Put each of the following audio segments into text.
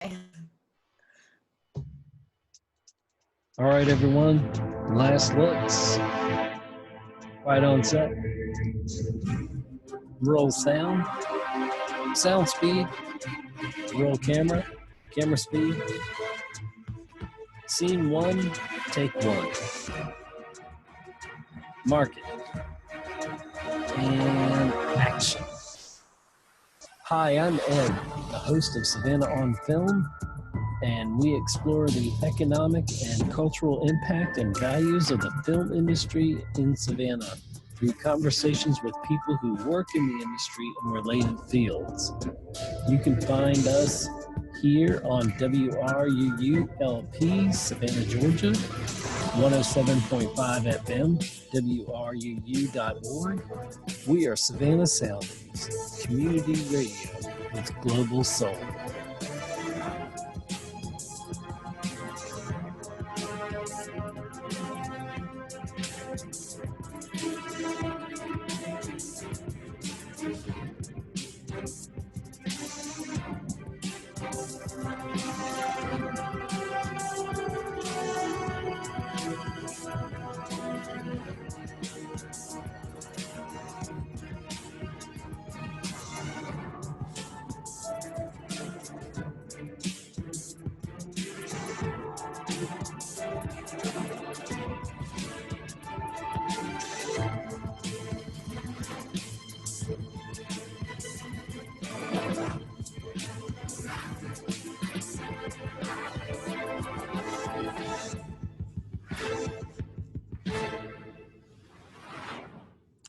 All right, everyone. Last looks. Right on set. Roll sound. Sound speed. Roll camera. Camera speed. Scene one. Take one. Market. And action. Hi, I'm Ed, the host of Savannah on Film, and we explore the economic and cultural impact and values of the film industry in Savannah through conversations with people who work in the industry and related fields. You can find us here on WRUU-LP, Savannah, Georgia, 107.5 FM, WRUU.org. We are Savannah Soundings, community radio with global soul.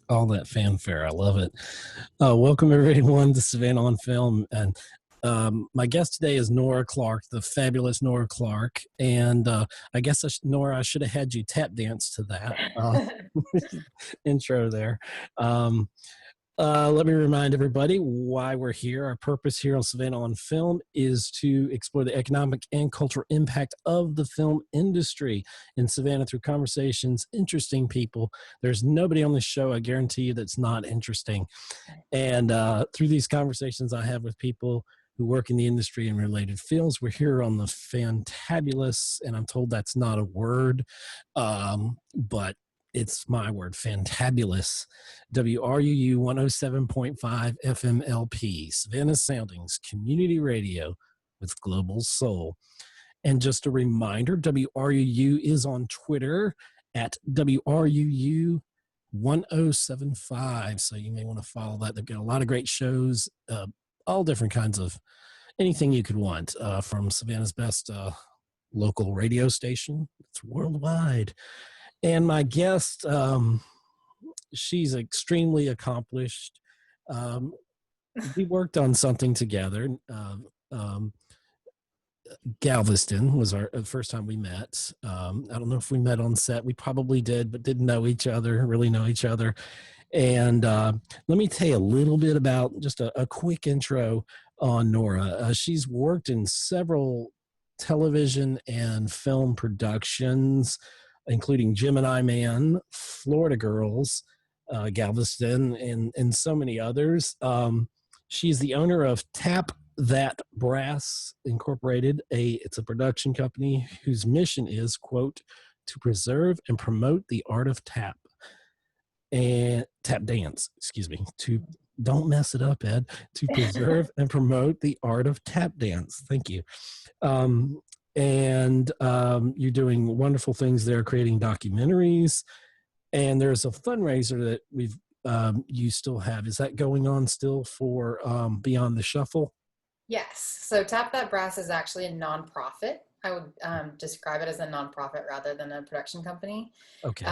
All that fanfare. I love it. Welcome everyone to Savannah on Film. And my guest today is Nora Clark, the fabulous Nora Clark. And I guess, Nora, I should have had you tap dance to that intro there. Let me remind everybody why we're here. Our purpose here on Savannah on Film is to explore the economic and cultural impact of the film industry in Savannah through conversations, interesting people. There's nobody on this show, I guarantee you, that's not interesting. And through these conversations I have with people who work in the industry and related fields, we're here on the fantabulous, and I'm told that's not a word, but it's my word, fantabulous, WRUU 107.5 FMLP, Savannah Soundings, community radio with global soul. And just a reminder, WRUU is on Twitter at WRUU 1075. So you may want to follow that. They've got a lot of great shows, all different kinds of anything you could want, from Savannah's best local radio station. It's worldwide. And my guest, she's extremely accomplished. We worked on something together. Galveston was our first time we met. I don't know if we met on set. We probably did, but didn't know each other, really know each other. And let me tell you a little bit about just a quick intro on Nora. She's worked in several television and film productions, including Gemini Man, Florida Girls, Galveston, and so many others. She's the owner of Tap That Brass Incorporated. It's a production company whose mission is, quote, to preserve and promote the art of tap dance, don't mess it up, Ed, to preserve and promote the art of tap dance. Thank you. And you're doing wonderful things there, creating documentaries. And there's a fundraiser that you still have. Is that going on still for Beyond the Shuffle? Yes. So Tap That Brass is actually a nonprofit. I would describe it as a nonprofit rather than a production company. Okay.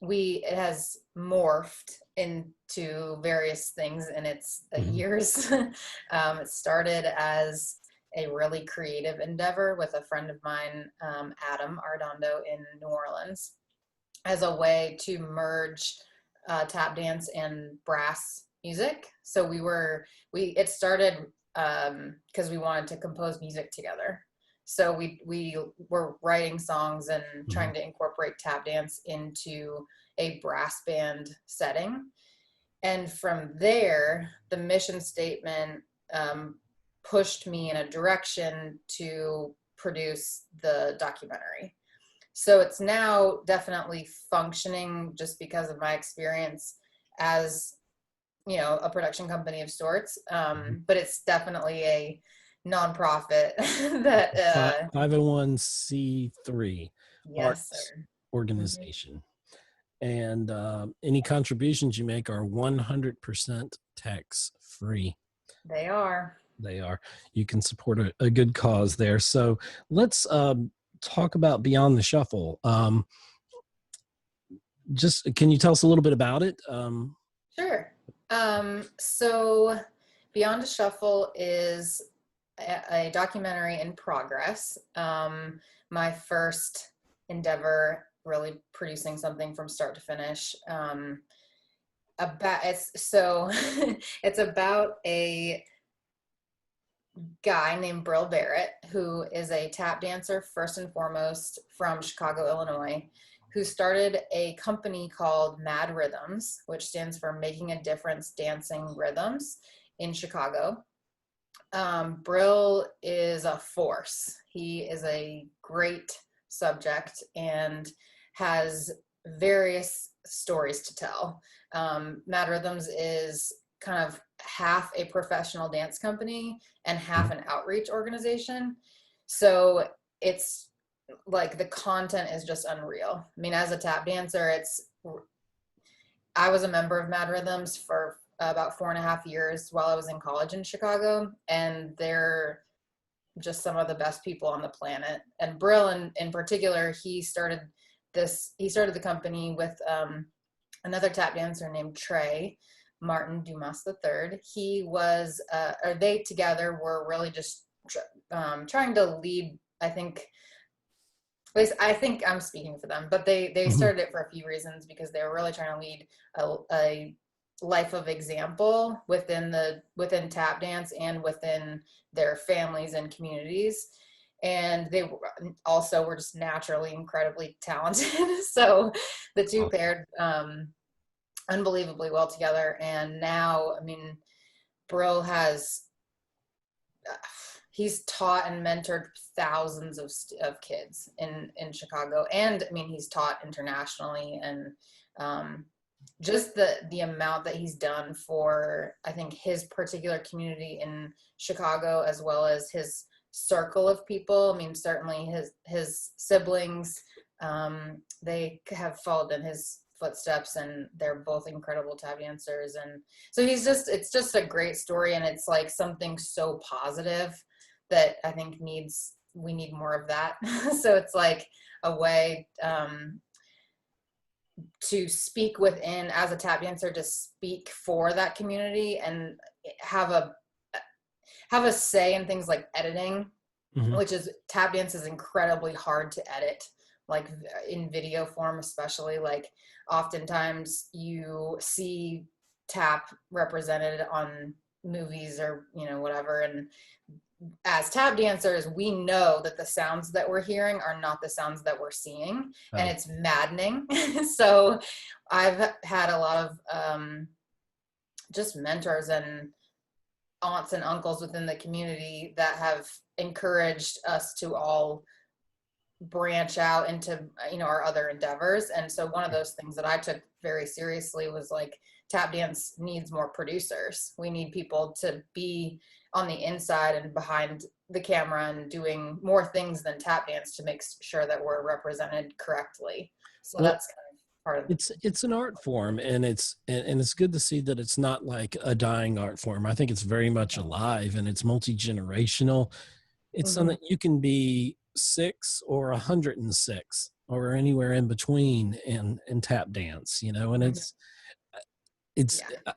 It has morphed into various things in its years. It started as a really creative endeavor with a friend of mine, Adam Arredondo in New Orleans, as a way to merge tap dance and brass music. So it started because we wanted to compose music together. So we were writing songs and trying to incorporate tap dance into a brass band setting. And from there, the mission statement pushed me in a direction to produce the documentary. So it's now definitely functioning just because of my experience as, you know, a production company of sorts. But it's definitely a nonprofit that, 501c3 yes, arts sir. Mhm. organization. And any contributions you make are 100% tax free. They are. They are. You can support a good cause there. So let's talk about Beyond the Shuffle. Just can you tell us a little bit about it? Sure. So Beyond a Shuffle is a documentary in progress. My first endeavor, really producing something from start to finish. About it's so it's about a guy named Bril Barrett, who is a tap dancer first and foremost from Chicago, Illinois, who started a company called M.A.D.D Rhythms, which stands for Making a Difference Dancing Rhythms in Chicago. Bril is a force. He is a great subject and has various stories to tell. M.A.D Rhythms is kind of half a professional dance company and half an outreach organization. So it's like the content is just unreal. I mean, as a tap dancer, I was a member of M.A.D Rhythms for about 4.5 years while I was in college in Chicago, and they're just some of the best people on the planet. And Bril, in particular, he started the company with another tap dancer named Trey Martin Dumas III. He was, or they together were really just trying to lead, I think, at least I think I'm speaking for them, but they started it for a few reasons, because they were really trying to lead a life of example within tap dance and within their families and communities. And they also were just naturally incredibly talented. So the two paired unbelievably well together. And now, I mean, Bril has he's taught and mentored thousands of kids in Chicago, and I mean he's taught internationally, and just the amount that he's done for, I think, his particular community in Chicago, as well as his circle of people. I mean, certainly his siblings, they have followed in his footsteps, and they're both incredible tap dancers. And so it's just a great story, and it's like something so positive that I think we need more of that. So it's like a way to speak within, as a tap dancer, to speak for that community and have a say in things like editing, which is, tap dance is incredibly hard to edit, like in video form, especially. Like oftentimes you see tap represented on movies or, you know, whatever. And as tap dancers, we know that the sounds that we're hearing are not the sounds that we're seeing, and it's maddening. So I've had a lot of just mentors and aunts and uncles within the community that have encouraged us to all branch out into, you know, our other endeavors. And so one of those things that I took very seriously was like, tap dance needs more producers. We need people to be on the inside and behind the camera and doing more things than tap dance to make sure that we're represented correctly. So that's kind of part of it's an art form, and it's good to see that it's not like a dying art form. I think it's very much alive, and it's multi-generational. It's something you can be 6 or 106 or anywhere in between in tap dance, you know. And it's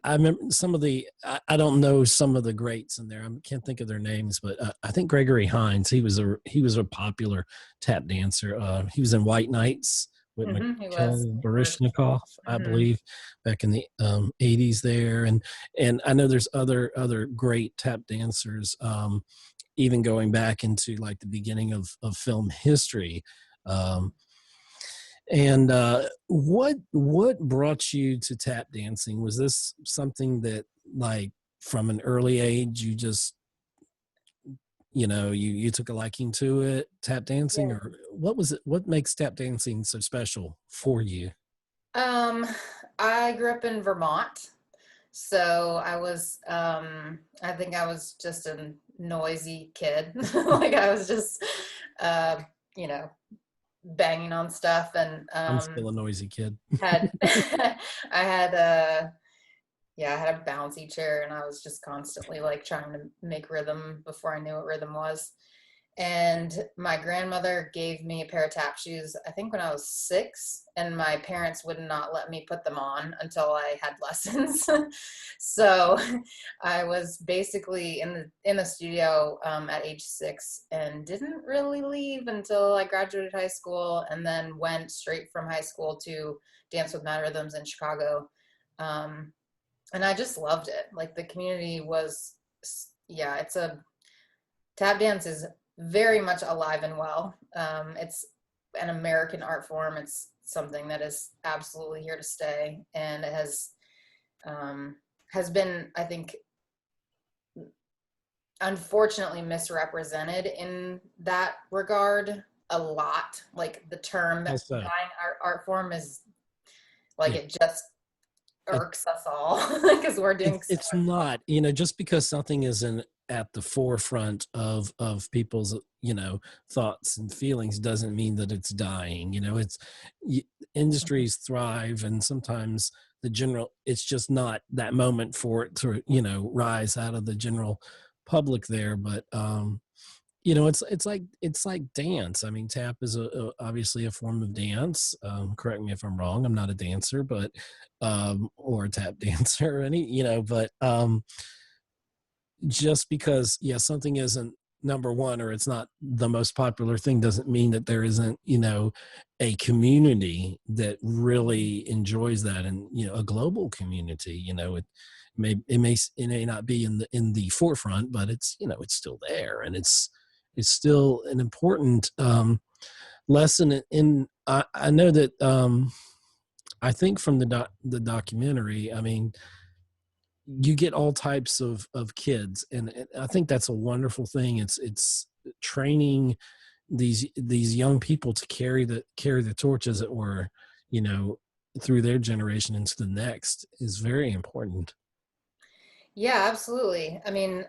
I remember some of the, I don't know some of the greats in there. I can't think of their names, but I think Gregory Hines, he was a popular tap dancer. He was in White Knights with Mikhail Baryshnikov, I believe, back in the 80s there. And I know there's other great tap dancers, even going back into like the beginning of film history. And what brought you to tap dancing? Was this something that, like, from an early age you just you took a liking to it, tap dancing, Yeah. or what was it? What makes tap dancing so special for you? Um, I grew up in Vermont, so I think I was just a noisy kid. Like I was just, uh, you know, banging on stuff and I'm still a noisy kid. had I had a yeah, I had a bouncy chair and I was just constantly like trying to make rhythm before I knew what rhythm was. And my grandmother gave me a pair of tap shoes, I think when I was 6, and my parents would not let me put them on until I had lessons. So I was basically in the studio at age 6 and didn't really leave until I graduated high school, and then went straight from high school to Dance with Mad Rhythms in Chicago. Um, and I just loved it. Like the community was, yeah, it's a tap dance is very much alive and well. It's an American art form. It's something that is absolutely here to stay, and it has been, I think, unfortunately misrepresented in that regard a lot. Like the term Also, dying art form is like yeah, it just it, irks us all because we're doing so it's much more. not, just because something isn't at the forefront of people's, thoughts and feelings doesn't mean that it's dying. It's y- industries thrive, and sometimes it's just not that moment for it to, rise out of the general public there. But it's like dance. I mean, tap is obviously a form of dance. Correct me if I'm wrong. I'm not a dancer, but or a tap dancer or any, but just because, yeah, something isn't number one, or it's not the most popular thing, doesn't mean that there isn't, a community that really enjoys that, and a global community. It may not be in the forefront, but it's still there, and it's still an important lesson. I know that I think from the documentary, I mean, you get all types of kids, and I think that's a wonderful thing. It's training these young people to carry the torch, as it were, you know through their generation into the next, is very important. Yeah, absolutely. I mean,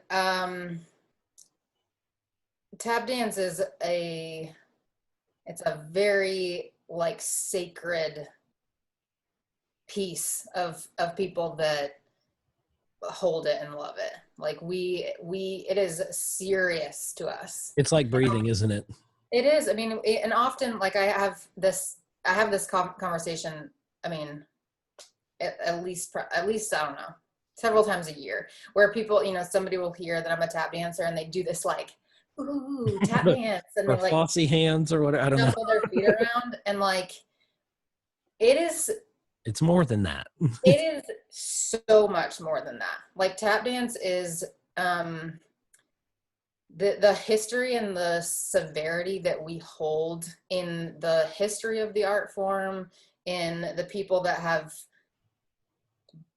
tap dance is it's a very like sacred piece of people that hold it and love it. Like we it is serious to us. It's like breathing, isn't it? It is. I mean, and often like I have this conversation. I mean, at least I don't know, several times a year, where people, somebody will hear that I'm a tap dancer and they do this like ooh tap dance, and they Or like flossy hands, or whatever. I don't know. shuffle their feet around, and like it is It's more than that. it is so much more than that. Like tap dance is um the history and the severity that we hold in the history of the art form, in the people that have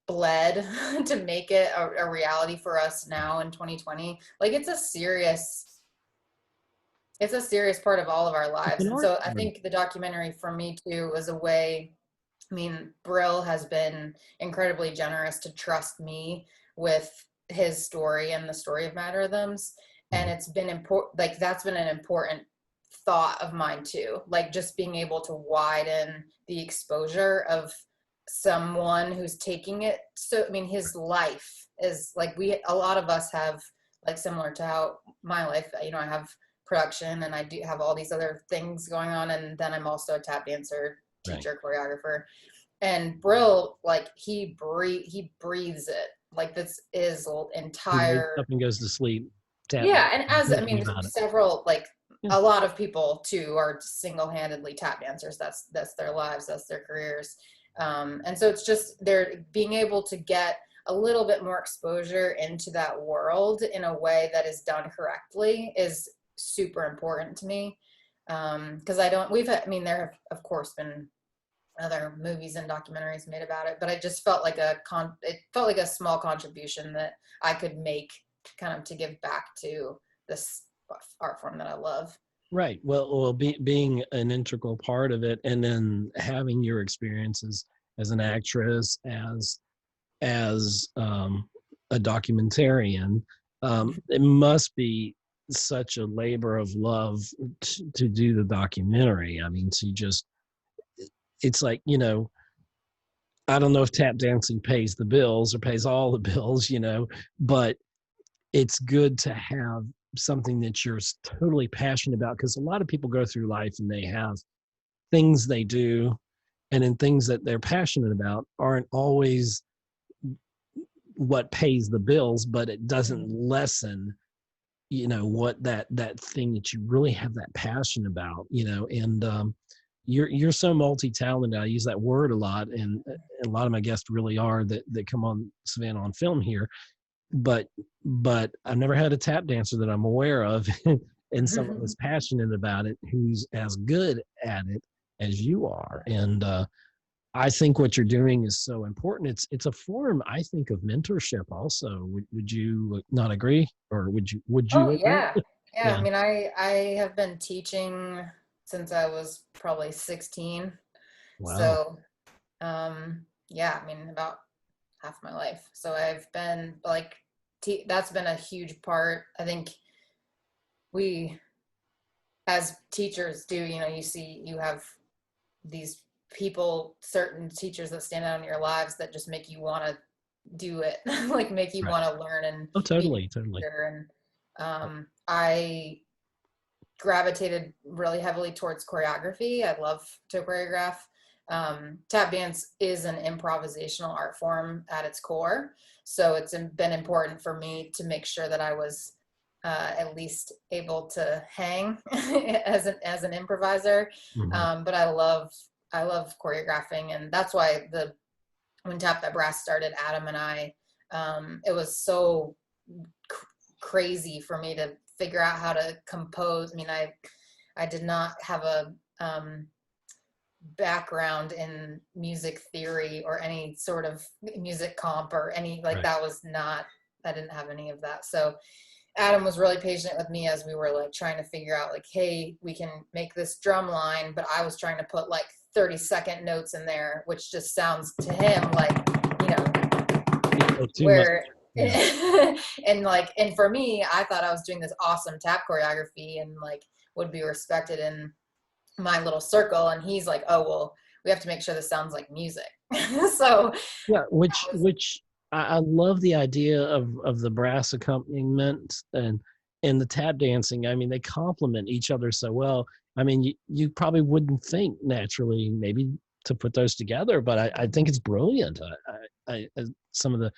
bled to make it a reality for us now in 2020. Like it's a serious part of all of our It's lives. an And art so I form. think the documentary for me too was a way. I mean, Bril has been incredibly generous to trust me with his story and the story of Mad Rhythms. And Mhm. it's been important, like, that's been an important thought of mine too. Like, just being able to widen the exposure of someone who's taking it. So, I mean, his life is like, a lot of us have, like, similar to how my life, I have production and I do have all these other things going on. And then I'm also a tap dancer, Right. teacher, choreographer. And Brill, like he breathes it. Like this is He wakes entire. up and goes to sleep, tap Yeah, and dancing, as I thinking mean, about it. several like Yeah. a lot of people too are single-handedly tap dancers. That's their lives, that's their careers. And so it's just they're being able to get a little bit more exposure into that world in a way that is done correctly is super important to me. Because I don't, I mean, there have, of course, been other movies and documentaries made about it, but I just felt like it felt like a small contribution that I could make kind of to give back to this art form that I love. Right. Well, being an integral part of it, and then having your experiences as an actress, as a documentarian, it must be such a labor of love to do the documentary. I mean, to just, it's like, I don't know if tap dancing pays the bills or pays all the bills, but it's good to have something that you're totally passionate about, because a lot of people go through life and they have things they do, and then things that they're passionate about aren't always what pays the bills, but it doesn't lessen what that thing that you really have that passion about, and you're so multi-talented. I use that word a lot, and a lot of my guests really are that come on Savannah on Film here, but I've never had a tap dancer that I'm aware of and someone that's passionate about it who's as good at it as you are. And I think what you're doing is so important. It's a form, I think, of mentorship also. Would you not agree, or would Oh you agree? yeah. Yeah, I Yeah. mean, I have been teaching since I was probably 16. Wow. So, yeah, I mean, about half my life. So I've been like, that's been a huge part. I think we, as teachers do, you have these people, certain teachers that stand out in your lives that just make you want to do it, like make you Right. want to learn and Oh, be totally, a totally. teacher. And I gravitated really heavily towards choreography. I love to choreograph. Tap dance is an improvisational art form at its core. So it's been important for me to make sure that I was at least able to hang as an improviser. Mhm. But I love choreographing, and that's why when Tap That Brass started, Adam and I, it was so crazy for me to figure out how to compose. I mean, I did not have a background in music theory or any sort of music comp or any, like, Right. that was not, I didn't have any of that. So Adam was really patient with me as we were like trying to figure out, like, hey, we can make this drum line, but I was trying to put like 30-second notes in there, which just sounds to him like, you know, Too much. where Yeah. and for me, I thought I was doing this awesome tap choreography and like would be respected in my little circle, and he's like, oh well, we have to make sure this sounds like music. So Yeah, which that was, which I love the idea of the brass accompaniment and the tap dancing. I mean, they complement each other so well. I mean, you probably wouldn't think naturally maybe to put those together, but I think it's brilliant. Some of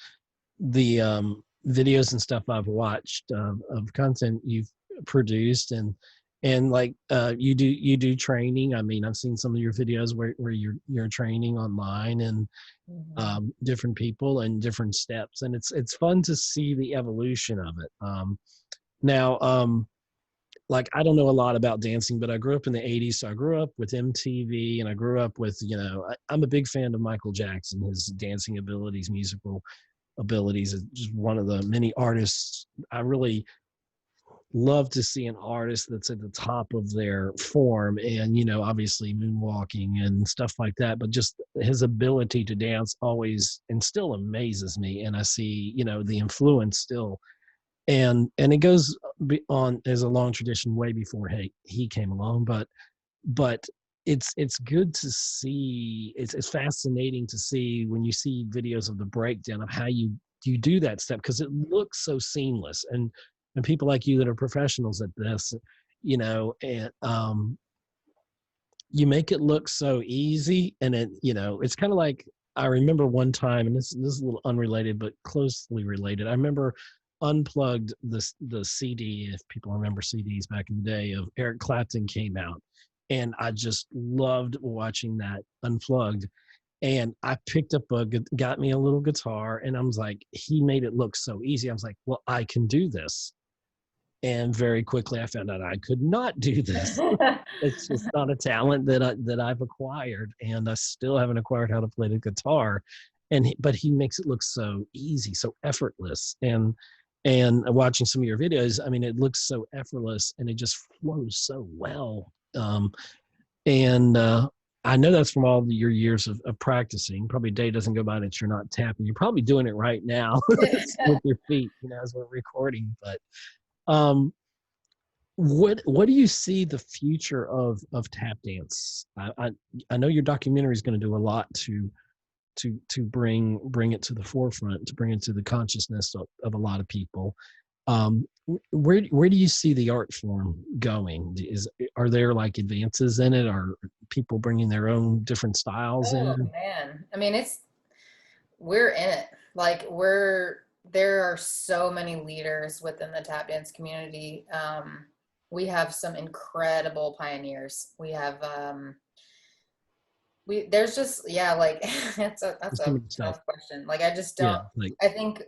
the videos and stuff I've watched of content you've produced, and like you do training. I mean, I've seen some of your videos where you're training online, and different people and different steps, and it's fun to see the evolution of it. Now, like, I don't know a lot about dancing, but I grew up in the 80s, so I grew up with MTV, and I grew up with, I'm a big fan of Michael Jackson. His dancing abilities, musical abilities, is just one of the many artists I really love to see, an artist that's at the top of their form, and obviously moonwalking and stuff like that, but just his ability to dance always and still amazes me, and I see the influence still, and it goes on as a long tradition way before he came along, but it's good to see. It's fascinating to see when you see videos of the breakdown of how you do that step, because it looks so seamless, and people like you that are professionals at this, and you make it look so easy, and it's kind of like, I remember one time, and this is a little unrelated but closely related. I remember Unplugged, the CD, if people remember CDs back in the day, of Eric Clapton came out, and I just loved watching that Unplugged. And I picked up got me a little guitar, and I was like, he made it look so easy. I was like, well, I can do this. And very quickly I found out I could not do this. It's just not a talent that I've acquired, and I still haven't acquired how to play the guitar. But he makes it look so easy, so effortless, and And watching some of your videos, I mean, it looks so effortless and it just flows so well. And I know that's from all your years of practicing. Probably a day doesn't go by that you're not tapping. You're probably doing it right now with your feet, as we're recording. But um, what do you see the future of tap dance? I know your documentary is going to do a lot to bring it to the forefront, to bring it to the consciousness of a lot of people. Where do you see the art form going? Are there like advances in it? Are people bringing their own different styles Oh in? man, I mean, we're in it. Like there are so many leaders within the tap dance community. We have some incredible pioneers. We have there's just, yeah, like that's There's too a many stuff. tough question. Like I just Yeah, don't, like I think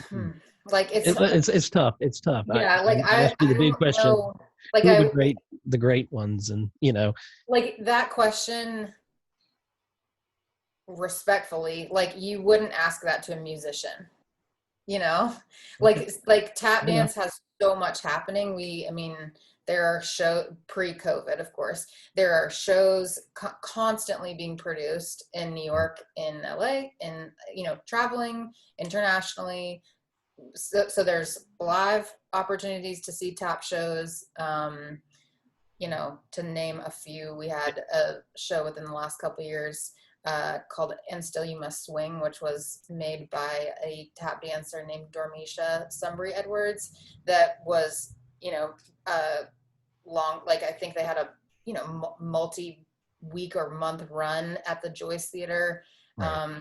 hmm, like it's it's tough. It's tough. yeah, like I asked you I the big don't question: know. Like who are the great ones? And like that question, respectfully, like you wouldn't ask that to a musician, you know. okay, Like tap fair enough. dance has so much happening. I mean, there are pre-COVID, of course, there are shows constantly being produced in New York, in LA, in, traveling internationally. So there's live opportunities to see tap shows. To name a few, we had a show within the last couple of years called "And Still You Must Swing," which was made by a tap dancer named Dormisha Sumbry Edwards. That was, long. Like I think they had a, multi-week or month run at the Joyce Theater. Right.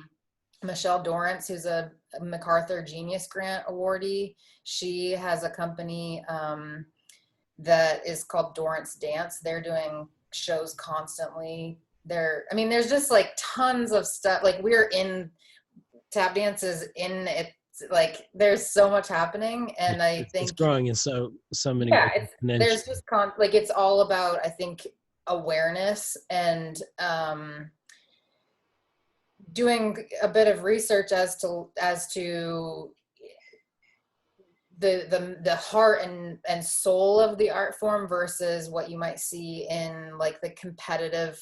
Michelle Dorrance, who's a MacArthur Genius Grant awardee, she has a company that is called Dorrance Dance. They're doing shows constantly. I mean, there's just like tons of stuff. Like we're in tap dances in it. Like there's so much happening, and I It's think, growing in so many yeah, ways there's exponentially. just like it's all about, I think, awareness and doing a bit of research as to the heart and soul of the art form versus what you might see in like the competitive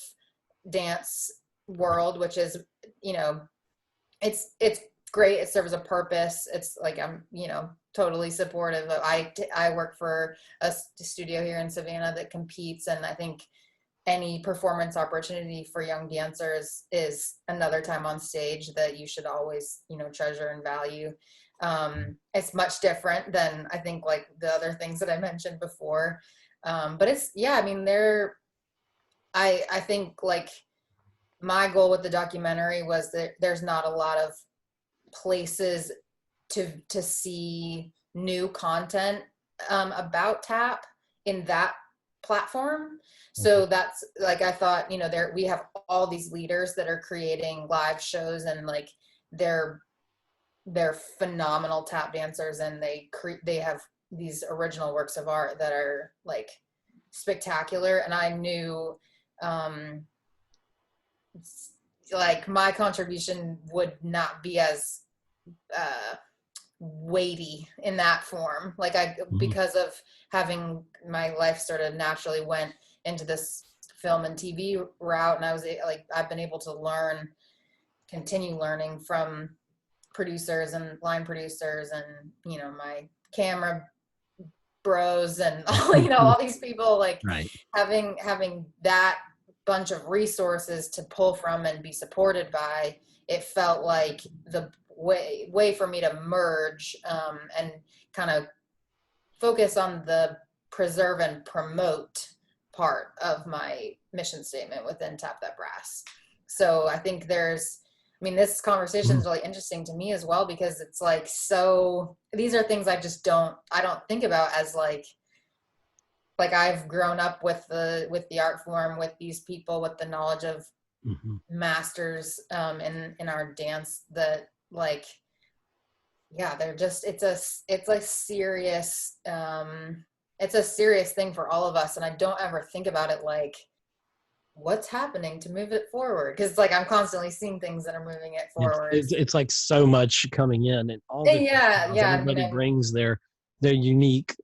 dance world, which is, it's great. It serves a purpose. It's like I'm, totally supportive of. I work for a studio here in Savannah that competes, and I think any performance opportunity for young dancers is another time on stage that you should always, treasure and value. It's much different than, I think, like the other things that I mentioned before. But it's, yeah, I mean, I think like my goal with the documentary was that there's not a lot of places to see new content about tap in that platform. Mhm. So that's like, I thought, we have all these leaders that are creating live shows, and like they're phenomenal tap dancers, and they have these original works of art that are like spectacular. And I knew um like my contribution would not be as uh weighty in that form. Like Mhm. because of having my life sort of naturally went into this film and TV route, and I've been able to continue learning from producers and line producers, and my camera bros, and all, all these people, like Right. having that bunch of resources to pull from and be supported by. It felt like the way for me to merge and kind of focus on the preserve and promote part of my mission statement within Tap That Brass. So I think this conversation Mhm. is really interesting to me as well, because it's like, so these are things I don't think about as like I've grown up with the art form, with these people, with the knowledge of Mhm. masters in our dance, that like, yeah, they're just, it's a serious thing for all of us. And I don't ever think about it like what's happening to move it forward? Because like I'm constantly seeing things that are moving it forwards. It's like so much coming in and all And different yeah, styles. yeah, you Everybody know, brings their unique,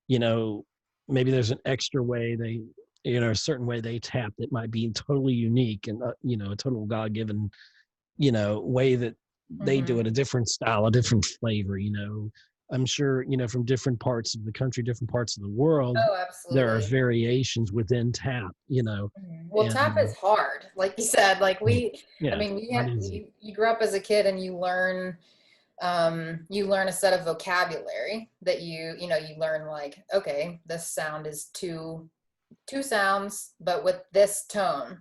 you know, maybe there's an extra way they, you know, a certain way they tap that might be totally unique and, you know, a total God-given, you know, way that they do it, hmm a different style, a different flavor, you know. I'm sure, you know, from different parts of the country, different parts of the world, oh, there are absolutely. variations within tap, you know, Mhm. Well, tap is and hard, like you said. Like I yeah, mean, it's not easy. you grew up as a kid and you learn a set of vocabulary that you learn like, okay, this sound is two sounds, but with this tone.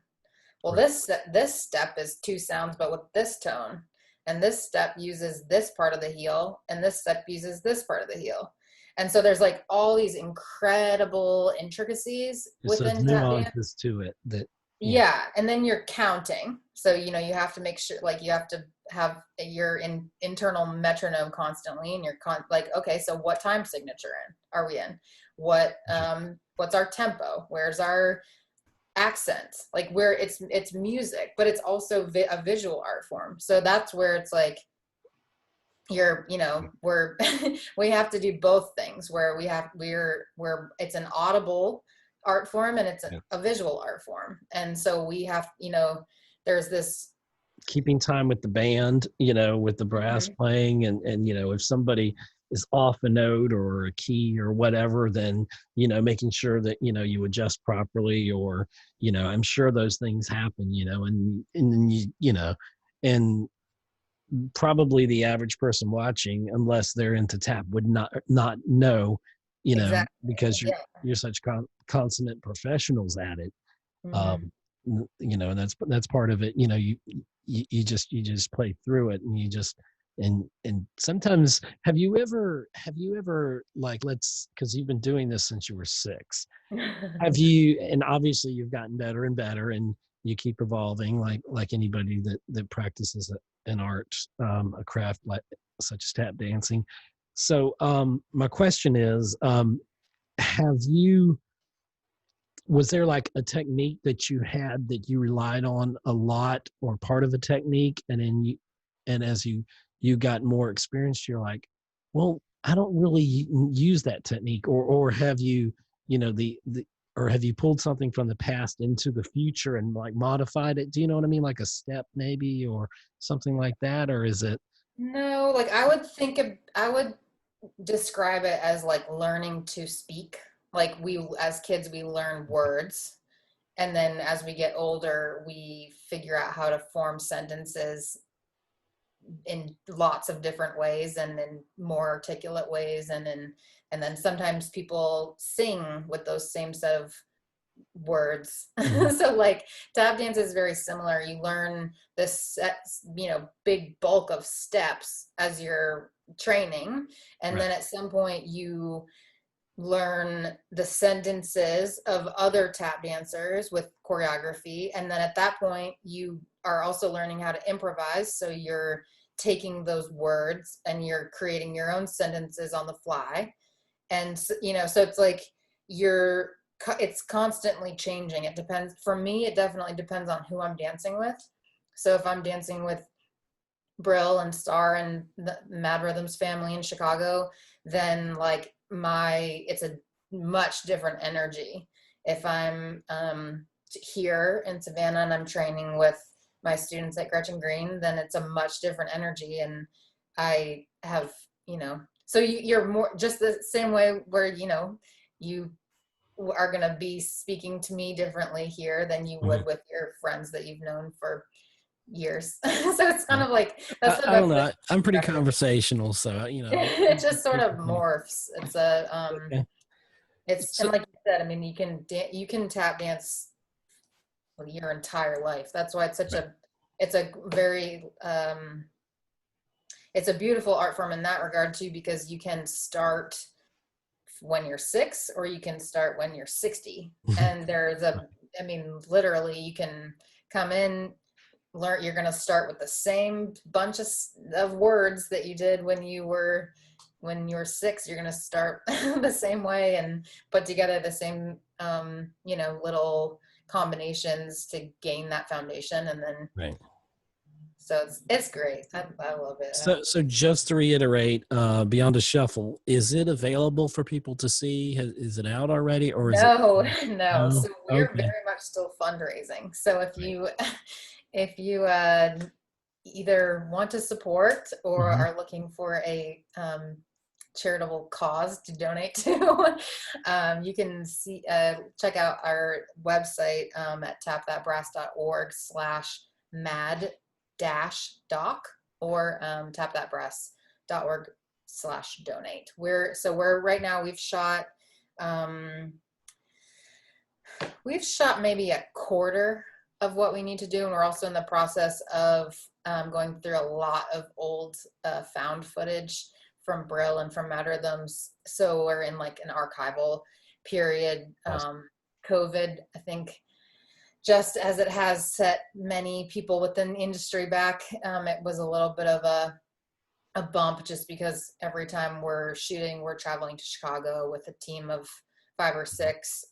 Well, Right. this step is two sounds, but with this tone, and this step uses this part of the heel, and this step uses this part of the heel. And so there's like all these incredible intricacies Just those within tap dance. nuances to it that, yeah, Yeah, and then you're counting. So, you have to make sure, like, you have to have your internal metronome constantly, and you're like, okay, so what time signature are we in? What's our tempo? Where's our accent? Like, where it's music, but it's also a visual art form. So that's where it's like we're we have to do both things, where we're it's an audible art form, and it's yeah. a visual art form. And so we have, there's this. Keeping time with the band, you know, with the brass Mhm. playing, and you know, if somebody is off a note or a key or whatever, then, you know, making sure that, you know, you adjust properly, or, you know, I'm sure those things happen, you know, and then you know, and probably the average person watching, unless they're into tap, would not know, you know, Exactly. because Yeah. you're such consummate professionals at it. hmm um you know, and that's part of it, you know. You just play through it, and you just, and sometimes, have you ever like, let's, because you've been doing this since you were 6, have you, and obviously you've gotten better and better, and you keep evolving, like anybody that practices an art, a craft like such as tap dancing. So my question is, have you, was there like a technique that you had that you relied on a lot, or part of a technique, and then and as you got more experience, you're like, well, I don't really use that technique, or have you, you know, the or have you pulled something from the past into the future and like modified it? Do you know what I mean? Like a step maybe, or something like that, or is it? No, like I would describe it as like learning to speak. Like we, as kids, we learn words, and then as we get older, we figure out how to form sentences in lots of different ways, and in more articulate ways, and then sometimes people sing with those same set of words. Mhm. So like tap dance is very similar. You learn this set, big bulk of steps as you're training, and Right. then at some point you learn the sentences of other tap dancers with choreography, and then at that point you are also learning how to improvise. So you're taking those words and you're creating your own sentences on the fly. And so it's like you're it's constantly changing. It depends. For me, it definitely depends on who I'm dancing with. So if I'm dancing with Bril and Star and the Mad Rhythms family in Chicago, then like it's a much different energy. If I'm here in Savannah and I'm training with my students at Gretchen Green, then it's a much different energy. And I have, so you're more just the same way where, you are going to be speaking to me differently here than you would Mhm. with your friends that you've known for years. So it's kind Yeah. of like that's the I don't best know. way I'm to pretty describe it. conversational, so you know, It just sort of people can. morphs. It's a Okay. it's So and like you said, I mean, you can tap dance your entire life. That's why it's a very it's a beautiful art form in that regard too, because you can start when you're 6 or you can start when you're 60. And I mean, literally you can come in, you're going to start with the same bunch of words that you did when you were 6. You're going to start the same way and put together the same little combinations to gain that foundation. And then, Right. so it's great. I love it. So just to reiterate, Beyond a Shuffle, is it available for people to see? Is it out already, or is it? No, no. Oh, So we're okay. very much still fundraising. So Right. if you either want to support or Mhm. are looking for a charitable cause to donate to, you can check out our website at tapthatbrass.org/mad-doc or tapthatbrass.org/donate. We're right now um, we've shot maybe a quarter of what we need to do, and we're also in the process of going through a lot of old found footage from Bril and from M.A.D rhythms. So we're in like an archival period. Awesome. COVID, I think, just as it has set many people within the industry back, it was a little bit of a bump, just because every time we're shooting, we're traveling to Chicago with a team of 5 or 6.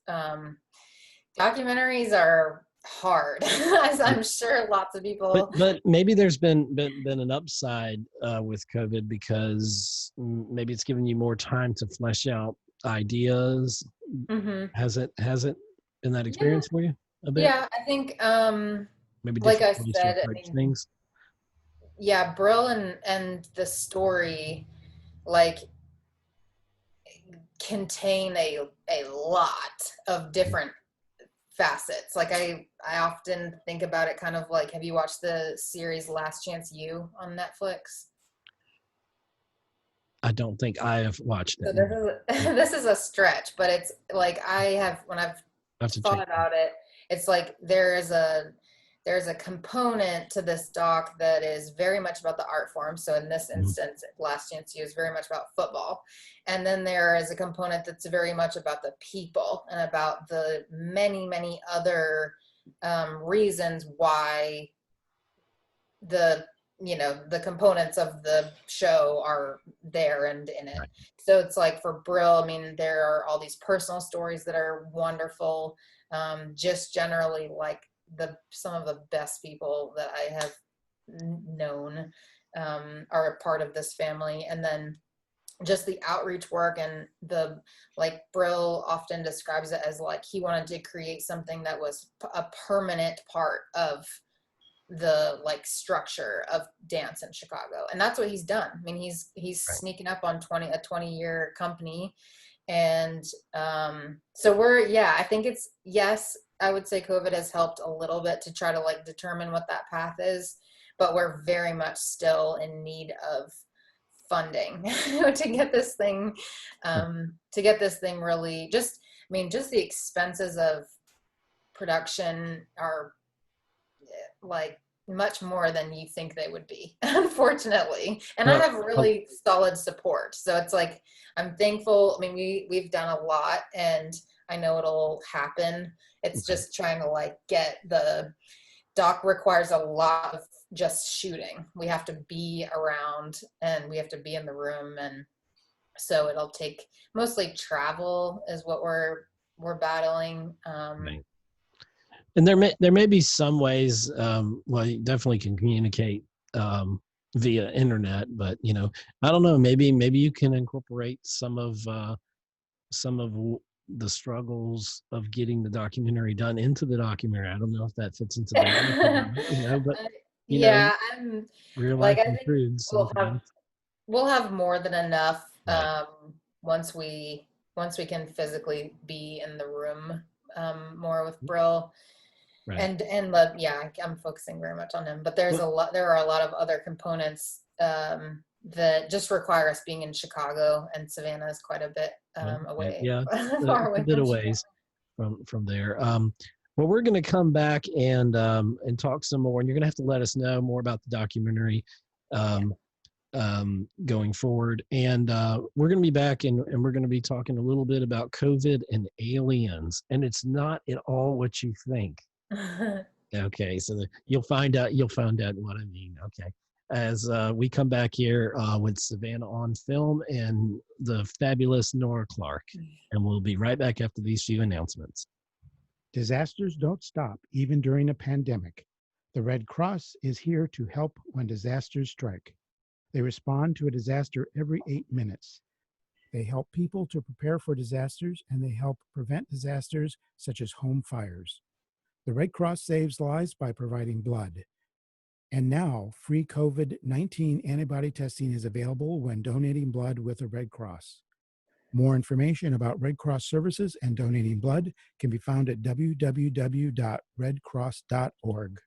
Documentaries are hard, as Yeah. I'm sure lots of people. But maybe there's been an upside with COVID, because maybe it's given you more time to flesh out ideas. Hmm. Has it been that Yeah, experience for you a bit? yeah. I think, Maybe like different I ways to said, I approach mean, things. yeah, Brill and the story, like, contain a lot of different facets. Like I often think about it kind of like, have you watched the series Last Chance U on Netflix? I don't think I have watched So it. this No. is Yeah, this is a stretch, but it's like, when I've I have to thought check. about it, it's like there's a component to this doc that is very much about the art form. So in this Mhm. instance, Last Chance U is very much about football. And then there is a component that's very much about the people and about the many, many other reasons why the the components of the show are there and in it. Right. So it's like for Brill, I mean, there are all these personal stories that are wonderful. Just generally, like, some of the best people that I have known are a part of this family. And then just the outreach work, and the, like, Brill often describes it as like he wanted to create something that was a permanent part of the, like, structure of dance in Chicago. And that's what he's done. I mean, he's Right. sneaking up on 20-year company. And so I think it's, yes, I would say COVID has helped a little bit to try to, like, determine what that path is, but we're very much still in need of funding to get this thing Sure. really, just, I mean, just the expenses of production are, like, much more than you think they would be, unfortunately. And I Well, have really solid support. So it's like, I'm thankful. I mean, we've done a lot, and I know it'll happen. It's okay. just trying to, like, get the doc requires a lot of just shooting. We have to be around and we have to be in the room. And so it'll take, mostly travel is what we're battling. Right. And there may be some ways. Well, you definitely can communicate via internet, but I don't know. Maybe you can incorporate some of the struggles of getting the documentary done into the documentary. I don't know if that fits into the narrative or not, but you know, Yeah, I'm real like, life I think intrudes we'll have sometimes. we'll have more than enough Right. once we can physically be in the room more with Brill. Right. And yeah, I'm focusing very much on him, but there Well, are a lot of other components that just require us being in Chicago, and Savannah is quite a bit okay. away, Yeah, far it's a away bit from of Chicago. ways from there. Well, we're going to come back and talk some more, and you're going to have to let us know more about the documentary Yeah. um, going forward. And we're going to be back, and we're going to be talking a little bit about COVID and aliens. And it's not at all what you think. Okay, so you'll find out. You'll find out what I mean. Okay, as we come back here with Savannah on film and the fabulous Nora Clark, and we'll be right back after these few announcements. Disasters don't stop even during a pandemic. The Red Cross is here to help when disasters strike. They respond to a disaster every 8 minutes. They help people to prepare for disasters, and they help prevent disasters such as home fires. The Red Cross saves lives by providing blood. And now, free COVID-19 antibody testing is available when donating blood with the Red Cross. More information about Red Cross services and donating blood can be found at www.redcross.org.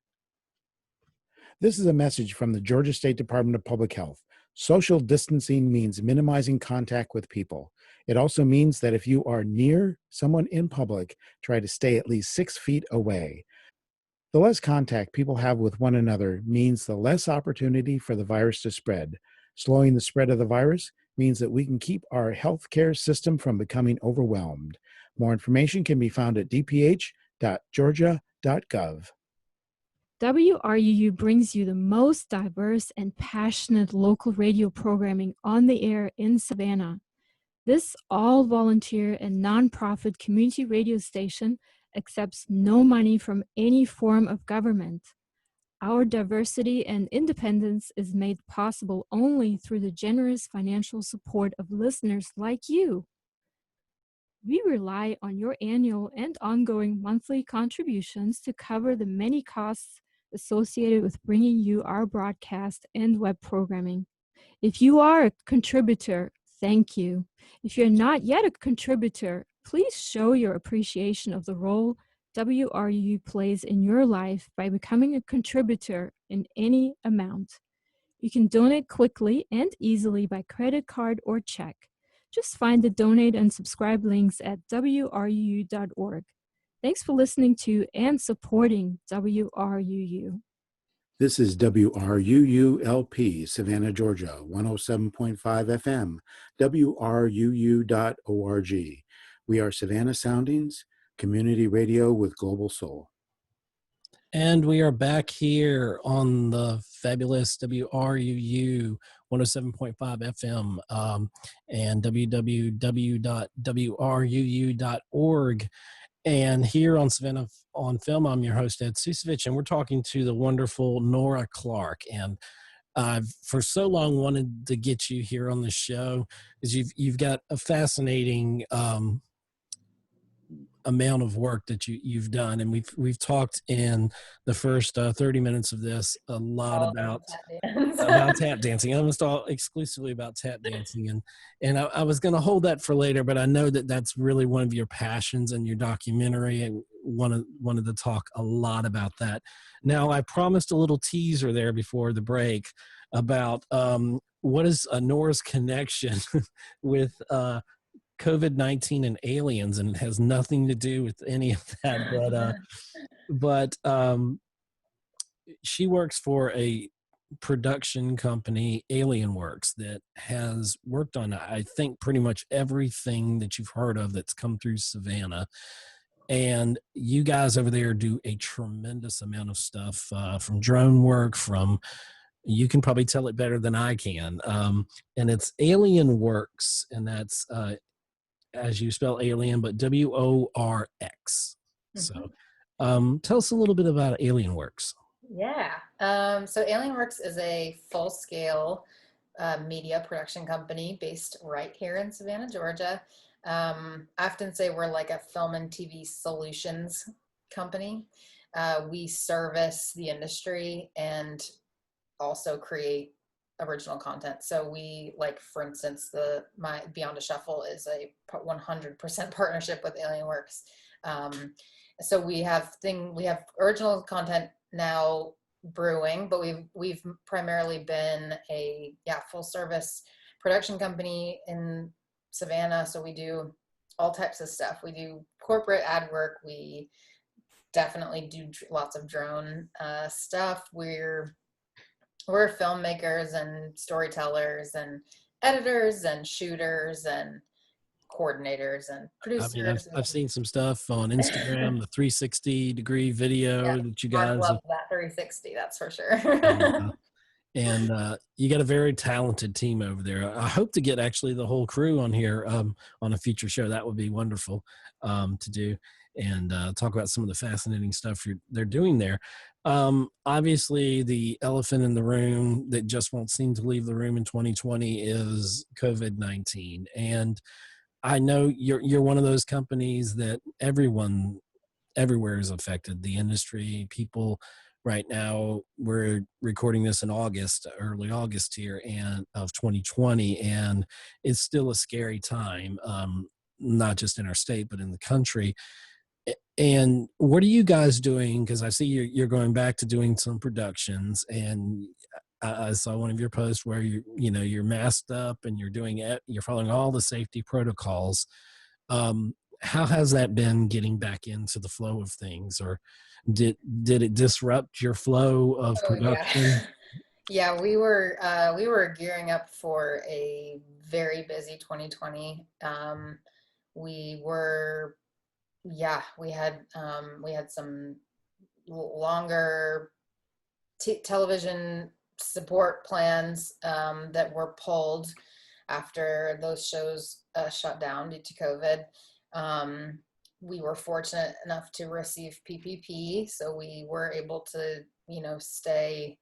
This is a message from the Georgia State Department of Public Health. Social distancing means minimizing contact with people. It also means that if you are near someone in public, try to stay at least 6 feet away. The less contact people have with one another means the less opportunity for the virus to spread. Slowing the spread of the virus means that we can keep our healthcare system from becoming overwhelmed. More information can be found at dph.georgia.gov. WRUU brings you the most diverse and passionate local radio programming on the air in Savannah. This all-volunteer and nonprofit community radio station accepts no money from any form of government. Our diversity and independence is made possible only through the generous financial support of listeners like you. We rely on your annual and ongoing monthly contributions to cover the many costs associated with bringing you our broadcast and web programming. If you are a contributor, thank you. If you're not yet a contributor, please show your appreciation of the role WRUU plays in your life by becoming a contributor in any amount. You can donate quickly and easily by credit card or check. Just find the donate and subscribe links at wruu.org. Thanks for listening to and supporting WRUU. This is WRUU-LP, Savannah, Georgia, 107.5 FM, WRUU.org. We are Savannah Soundings, community radio with global soul. And we are back here on the fabulous WRUU 107.5 FM and www.wruu.org. And here on Savannah on Film, I'm your host, Ed Ciucevich, and we're talking to the wonderful Nora Clark. And I've for so long wanted to get you here on the show because you've got a fascinating amount of work that you've done, and we've talked in the first 30 minutes of this a lot about tap dancing, almost all exclusively about tap dancing, and I was going to hold that for later, but I know that that's really one of your passions in your documentary. I wanted to talk a lot about that. Now, I promised a little teaser there before the break about what is Nora's connection with COVID-19 and aliens, and it has nothing to do with any of that. But she works for a production company, Alienworks, that has worked on, I think, pretty much everything that you've heard of that's come through Savannah. And you guys over there do a tremendous amount of stuff, from drone work, you can probably tell it better than I can. And it's Alienworks, and that's as you spell alien, but WORX. Mm-hmm. So tell us a little bit about Alienworks. Yeah. So Alienworks is a full-scale media production company based right here in Savannah, Georgia. I often say we're like a film and TV solutions company. We service the industry and also create original content. So we, like, for instance, my Beyond a Shuffle is a 100% partnership with Alienworks. So we have original content now brewing, but we've primarily been a full service production company in Savannah. So we do all types of stuff. We do corporate ad work. We definitely do lots of drone stuff. We're filmmakers and storytellers and editors and shooters and coordinators and producers. I mean, I've seen some stuff on Instagram, the 360-degree video that you guys love that 360, that's for sure. And you got a very talented team over there. I hope to get actually the whole crew on here on a future show. That would be wonderful to do, and talk about some of the fascinating stuff they're doing there. Obviously, the elephant in the room that just won't seem to leave the room in 2020 is COVID-19. And I know you're one of those companies that everyone everywhere is affected. The industry, people. Right now, we're recording this in August, early August here, and of 2020, and it's still a scary time, not just in our state but in the country. And what are you guys doing? Because I see you're going back to doing some productions, and I saw one of your posts where you're masked up and you're doing it. You're following all the safety protocols. How has that been getting back into the flow of things, or did it disrupt your flow of Oh yeah. production? Yeah, we were gearing up for a very busy 2020. We were, yeah, we had some longer television support plans that were pulled after those shows shut down due to COVID. We were fortunate enough to receive PPP, so we were able to, stay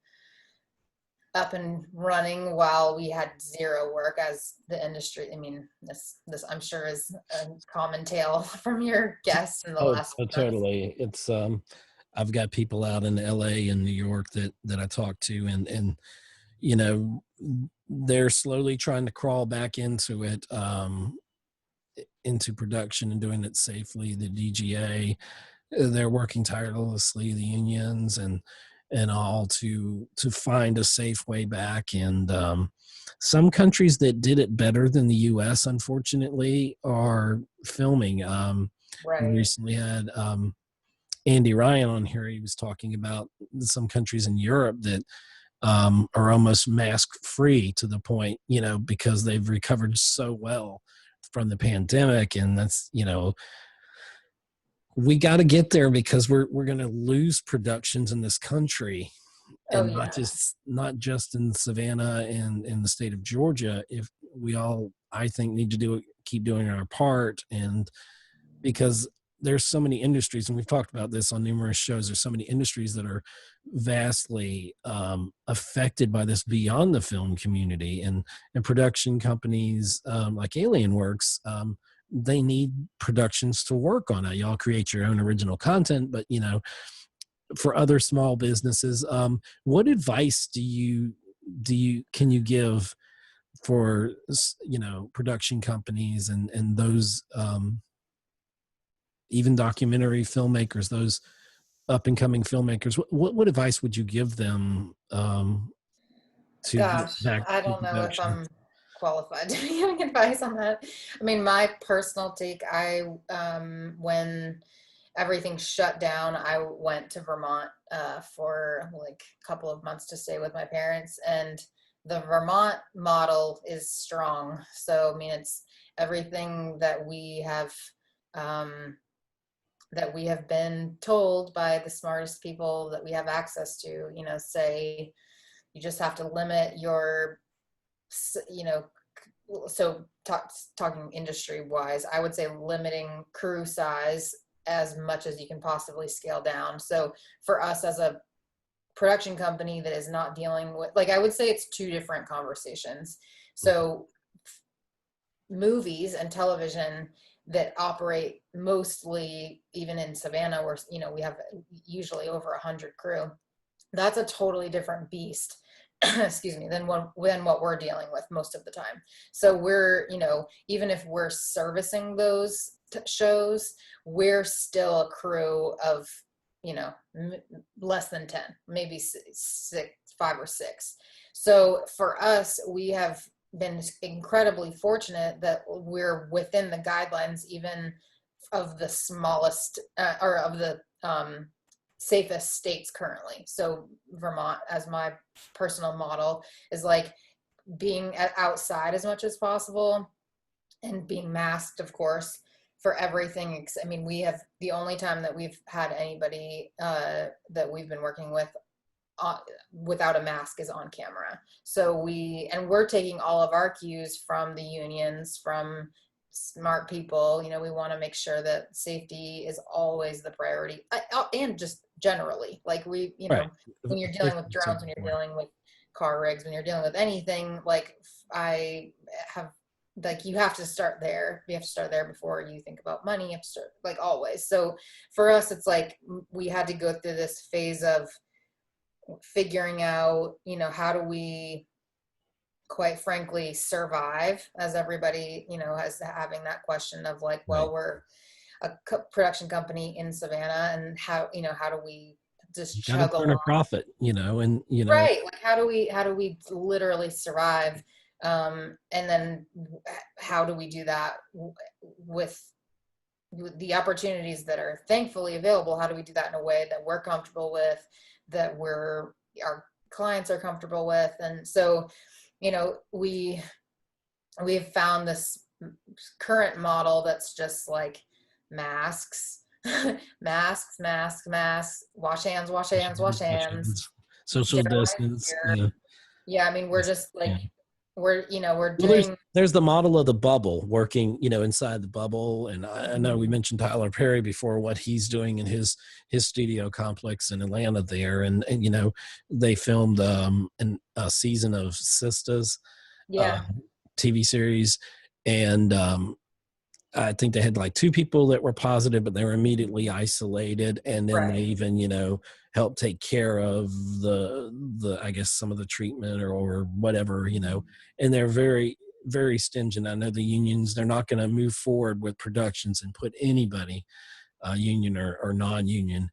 up and running while we had zero work as the industry. I mean, this I'm sure is a common tale from your guests in the Oh, last months. totally. It's I've got people out in LA and New York that I talk to, and you know they're slowly trying to crawl back into it, into production and doing it safely. The DGA, they're working tirelessly, the unions and all to find a safe way back. And some countries that did it better than the US, unfortunately, are filming. We Right. recently had Andy Ryan on here. He was talking about some countries in Europe that are almost mask free to the point, because they've recovered so well from the pandemic. And that's, we got to get there, because we're going to lose productions in this country, Oh and yeah. not just in Savannah and in the state of Georgia. If we all, I think, need to keep doing our part. And because there's so many industries, and we've talked about this on numerous shows, there's so many industries that are vastly affected by this beyond the film community, and production companies like Alienworks, they need productions to work on it. Y'all create your own original content, but for other small businesses, what advice can you give for production companies and those even documentary filmmakers, those up and coming filmmakers? What advice would you give them to get Gosh, back I to don't know if production? I'm qualified to be giving advice on that. I mean, my personal take, when everything shut down, I went to Vermont for like a couple of months to stay with my parents, and the Vermont model is strong. So, I mean, it's everything that we have been told by the smartest people that we have access to, say you just have to limit your, you know, so talking industry wise, I would say limiting crew size as much as you can possibly scale down. So for us as a production company that is not dealing with, like, I would say it's two different conversations. So movies and television that operate mostly, even in Savannah, where we have usually over 100 crew, that's a totally different beast excuse me, than what we're dealing with most of the time. So we're, even if we're servicing those shows, we're still a crew of, less than 10, maybe six, 5 or 6. So for us, we have been incredibly fortunate that we're within the guidelines, even of the smallest or of the safest states currently. So Vermont, as my personal model, is like being outside as much as possible and being masked, of course, for everything. I mean, we have, the only time that we've had anybody that we've been working with without a mask is on camera. So we're taking all of our cues from the unions, from smart people. We want to make sure that safety is always the priority, and just generally, like when you're dealing with drones, when you're dealing with car rigs, when you're dealing with anything, like you have to start there. You have to start there before you think about money. You have to start, like, always. So for us, it's like we had to go through this phase of figuring out, how do we, quite frankly, survive, as everybody, has having that question of like, well, we're a production company in Savannah, and how do we just chug along? Earn a profit, and right. Like, how do we literally survive? And then how do we do that with the opportunities that are thankfully available? How do we do that in a way that we're comfortable with, that our clients are comfortable with? And so, we've found this current model that's just like masks, wash hands, social distance. Yeah. I mean, we're just like, we're well, doing. There's the model of the bubble working, inside the bubble. And I know we mentioned Tyler Perry before, what he's doing in his studio complex in Atlanta there. And they filmed a season of Sisters TV series. And I think they had like 2 people that were positive, but they were immediately isolated. And then they even, helped take care of the I guess some of the treatment or whatever, and they're very, very stingent. I know the unions, they're not going to move forward with productions and put anybody, union or non-union,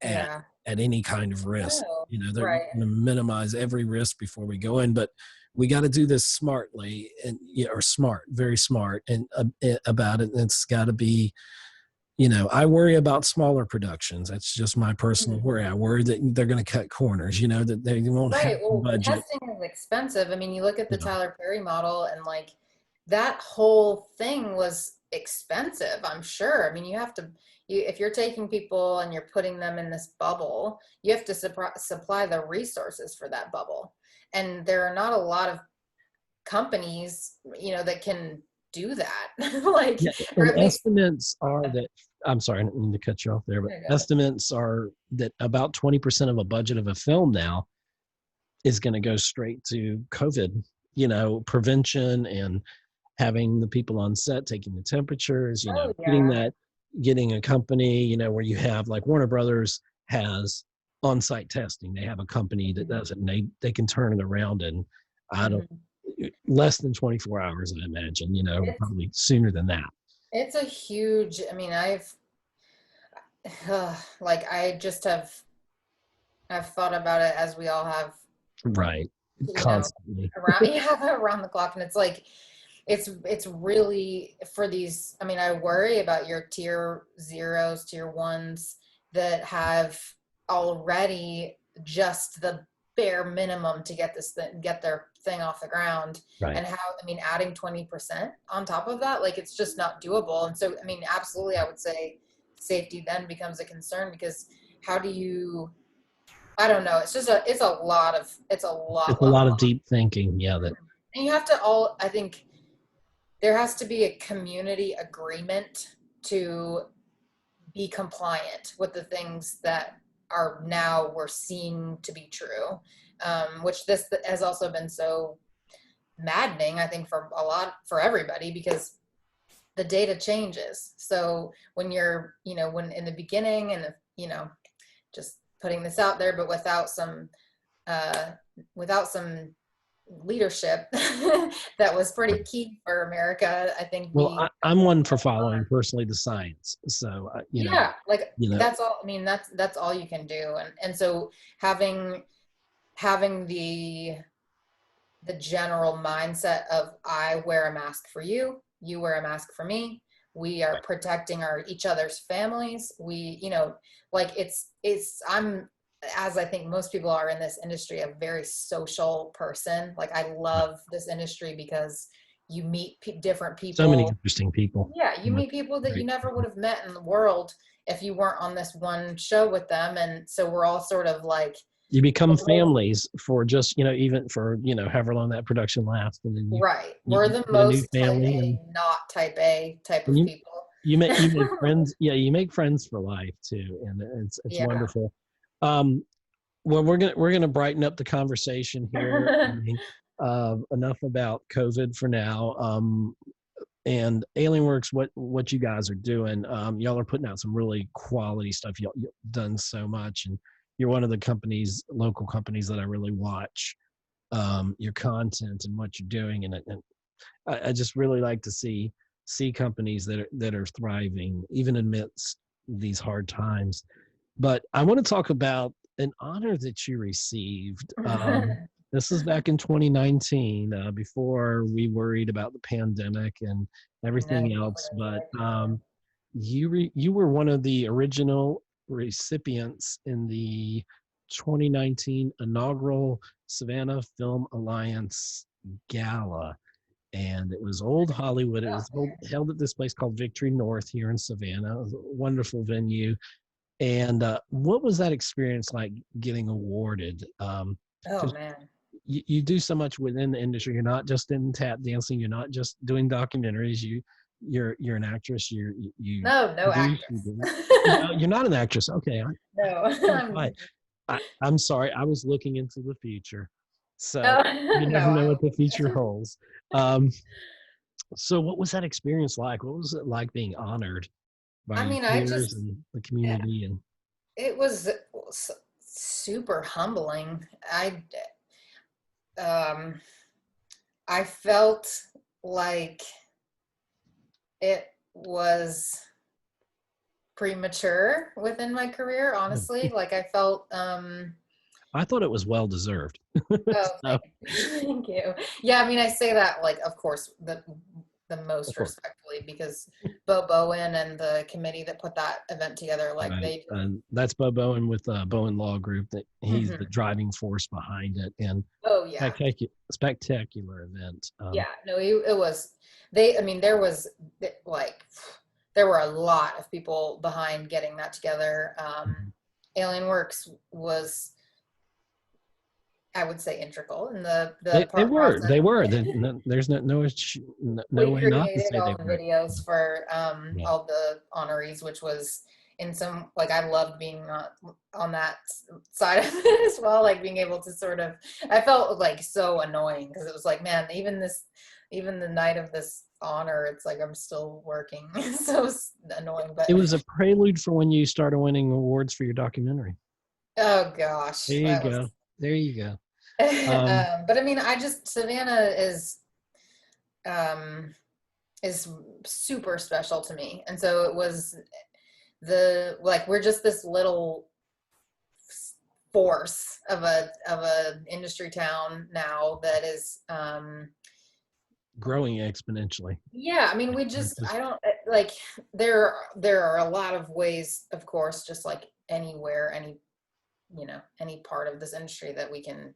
at any kind of risk. They're going to minimize every risk before we go in, but we got to do this smartly and very smart and about it. And it's got to be, I worry about smaller productions. That's just my personal worry. I worry that they're going to cut corners, that they won't have budget. Testing is expensive. I mean, you look at the Tyler Perry model, and like that whole thing was expensive, I'm sure. I mean, if you're taking people and you're putting them in this bubble, you have to supply the resources for that bubble. And there are not a lot of companies, that can do that. Estimates are that, I'm sorry, I didn't mean to cut you off there, but estimates are that about 20% of a budget of a film now is going to go straight to COVID, prevention and having the people on set taking the temperatures, getting a company, where you have, like, Warner Brothers has on-site testing. They have a company that does it, and they can turn it around in less than 24 hours, I imagine, probably sooner than that. It's a huge, I mean, I've thought about it, as we all have. Right. Constantly. Around the clock. And it's like, it's really for these, I mean, I worry about your tier 0s, tier 1s that have already just the bare minimum to get their thing off the ground. Right. And how, I mean, adding 20% on top of that, like, it's just not doable. And so, I mean, absolutely, I would say safety then becomes a concern, because how do you, I don't know. It's just it's a lot of deep thinking. Yeah. And you have to I think there has to be a community agreement to be compliant with the things that are now we're seeing to be true, which this has also been so maddening, I think, for everybody, because the data changes. So when you're, when in the beginning and, just putting this out there, but without some leadership that was pretty key for America, I think. Well, I'm one for following personally the science. So, that's all. I mean, that's all you can do. And so having the general mindset of, I wear a mask for you, you wear a mask for me. We are protecting each other's families. I'm, as I think most people are in this industry, a very social person. Like, I love this industry because you meet different people. So many interesting people. Yeah, you meet people that you never would have met in the world if you weren't on this one show with them. And so we're all sort of like You become families for just, even for, however long that production lasts. And then Right. you, We're you the get a new most type family, A, not type A type and of you, people. you make friends. Yeah. You make friends for life too. And it's Yeah. wonderful. Um, well, we're gonna brighten up the conversation here. I mean, enough about COVID for now. And Alienworks, what you guys are doing, y'all are putting out some really quality stuff. You've done so much, and you're one of the local companies that I really watch your content and what you're doing, and I just really like to see companies that are thriving even amidst these hard times. But I want to talk about an honor that you received. This is back in 2019, before we worried about the pandemic and everything else. But you were one of the original recipients in the 2019 inaugural Savannah Film Alliance Gala. And it was old Hollywood. It was held at this place called Victory North here in Savannah. It was a wonderful venue. And what was that experience like getting awarded? Oh man. You do so much within the industry. You're not just in tap dancing. You're not just doing documentaries. You're an actress. No produce, actress. you're not an actress. Okay. No. I'm sorry. I was looking into the future. So No, you never know what the future no. holds. So what was that experience like? What was it like being honored by I your mean, peers and the community? And it was super humbling. Um, I felt like it was premature within my career, honestly. Like I felt, I thought it was well deserved. oh, So, thank you. Yeah, I mean, I say that like, of course, the of most course. respectfully because Bo Bowen and the committee that put that event together, like Right. they. And that's Bo Bowen with Bowen Law Group, that he's the Mhm. driving force behind it, and Oh yeah, spectacular event. yeah. No, it was. They. I mean, there was like there were a lot of people behind getting that together. Mhm. Alienworks was, I would say, integral in They were process. there's no We way not to created say all they the were. videos for Yeah. all the honorees, which was in some like I loved being on that side of it as well, like being able to sort of I felt like so annoying because it was like, man, even the night of this honor, it's like I'm still working. So annoying, but It was a prelude for when you started winning awards for your documentary. oh gosh, There you that was go. There you go. but I mean, I just Savannah um is super special to me. And so it was we're just this little force of a industry town now that is Growing exponentially. yeah, I mean we just I don't like there are a lot of ways, of course, just like anywhere, any part of this industry that we can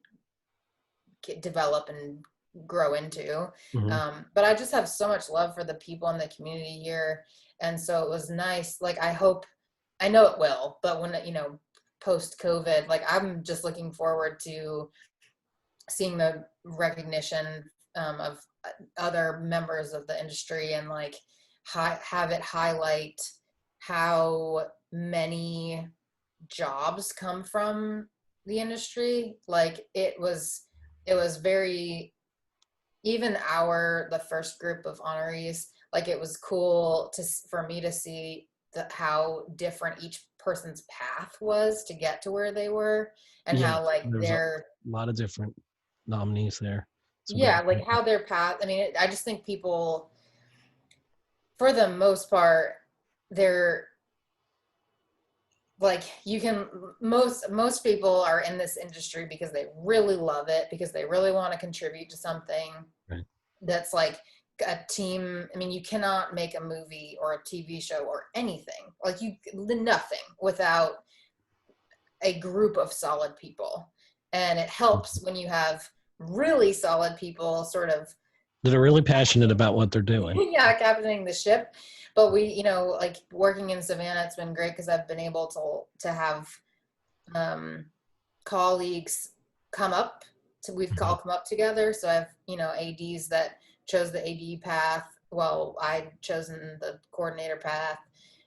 develop and grow into. Mhm. But I just have so much love for the people in the community here. And so it was nice. Like, I know it will, but when, post COVID, like I'm just looking forward to seeing the recognition of other members of the industry and like have it highlight how many jobs come from the industry. Like it was very, even the first group of honorees, like it was cool for me to see how different each person's path was to get to where they were, and Yeah, how like there was a lot of different nominees there. Some yeah, great like people. how their path, I mean, I just think people, for the most part, they're like you can most people are in this industry because they really love it, because they really want to contribute to something Right. that's like a team. I mean, you cannot make a movie or a TV show or anything, like nothing without a group of solid people. And it helps when you have really solid people sort of That are really passionate about what they're doing. yeah, captaining the ship. But we, like working in Savannah, it's been great because I've been able to have colleagues come up we've all come up together. So I've, ADs that chose the AD path. Well, I've chosen the coordinator path,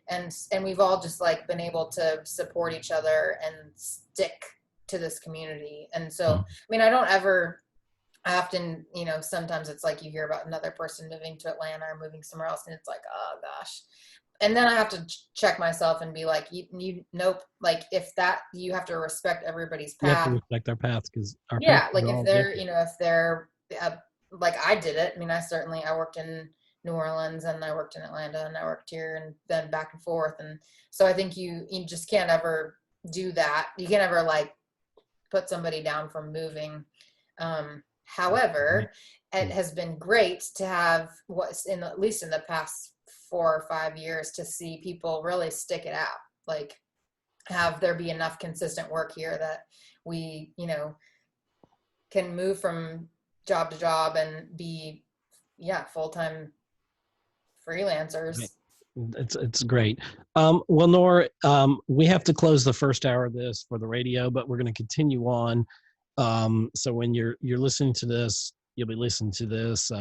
and we've all just like been able to support each other and stick to this community. And so, I mean, I often, sometimes it's like you hear about another person moving to Atlanta or moving somewhere else, and it's like, oh gosh. And then I have to check myself and be like, nope. Like if that, you have to respect everybody's We have to path. respect our paths because our Yeah, paths like are if all they're, different. if they're like I did it. I mean, I worked in New Orleans and I worked in Atlanta and I worked here and then back and forth. And so I think you just can't ever do that. You can't ever like put somebody down from moving. However, it has been great to have at least in the past 4 or 5 years to see people really stick it out. Like have there be enough consistent work here that we, can move from job to job and be, full-time freelancers. Right. It's great. Well, Nora, we have to close the first hour of this for the radio, but we're going to continue on. So when you're listening to this, you'll be listening to this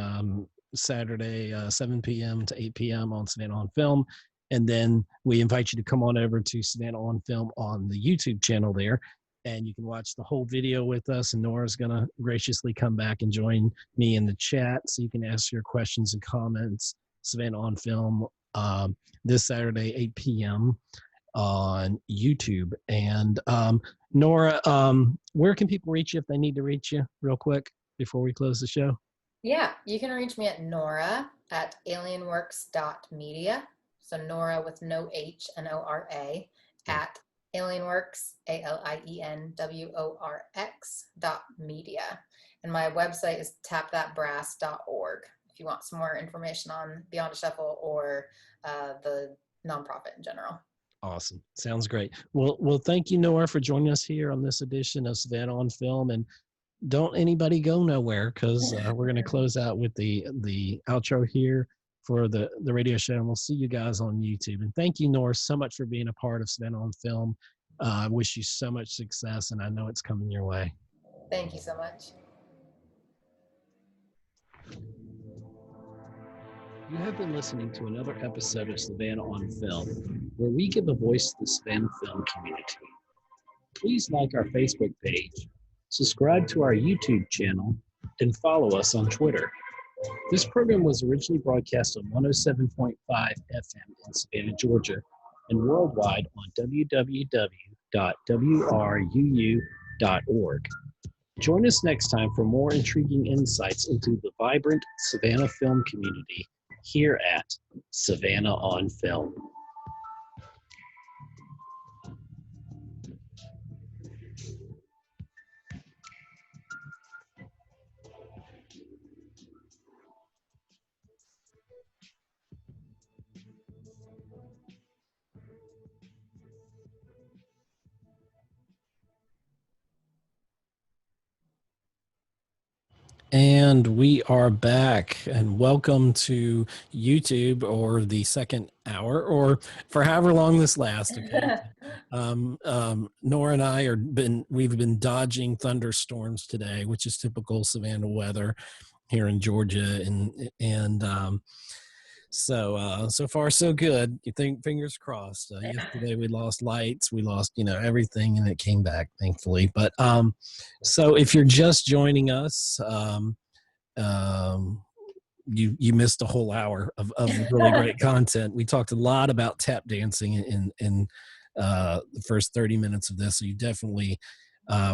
Saturday, 7 p.m. to 8 p.m. on Savannah on Film. And then we invite you to come on over to Savannah on Film on the YouTube channel there. And you can watch the whole video with us. And Nora's going to graciously come back and join me in the chat so you can ask your questions and comments. Savannah on Film this Saturday, 8 p.m. on YouTube. And Nora, where can people reach you if they need to reach you real quick before we close the show? Yeah, you can reach me at Nora at alienworks.media. So Nora with no H, Nora at Alienworks, ALIENWORX.media. And my website is tapthatbrass.org if you want some more information on Beyond a Shuffle or the nonprofit in general. Awesome. Sounds great. Well, thank you, Nora, for joining us here on this edition of Savannah on Film. And don't anybody go nowhere because we're going to close out with the outro here for the radio show. And we'll see you guys on YouTube. And thank you, Nora, so much for being a part of Savannah on Film. I wish you so much success, and I know it's coming your way. Thank you so much. You have been listening to another episode of Savannah on Film, where we give a voice to the Savannah film community. Please like our Facebook page, subscribe to our YouTube channel, and follow us on Twitter. This program was originally broadcast on 107.5 FM in Savannah, Georgia, and worldwide on www.wruu.org. Join us next time for more intriguing insights into the vibrant Savannah film community here at Savannah on Film. And we are back, and welcome to YouTube, or the second hour, or for however long this lasts. Okay. Nora and I we've been dodging thunderstorms today, which is typical Savannah weather here in Georgia, and so far so good. You think, fingers crossed. Yesterday we lost lights, we lost everything, and it came back thankfully. But so if you're just joining us, you missed a whole hour of really great content. We talked a lot about tap dancing in the first 30 minutes of this. So you definitely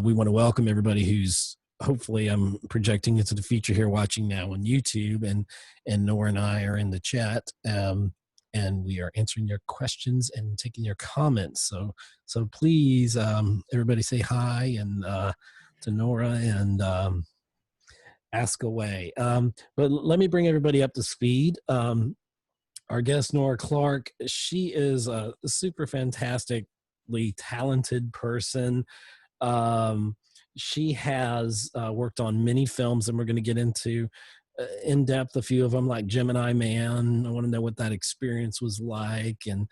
we want to welcome everybody who's, hopefully I'm projecting into the future here, watching now on YouTube, and Nora and I are in the chat, and we are answering your questions and taking your comments. So please, everybody say hi and to Nora and ask away. But let me bring everybody up to speed. Our guest, Nora Clark, she is a super fantastically talented person. She has worked on many films, and we're going to get into in depth a few of them, like Gemini Man. I want to know what that experience was like, and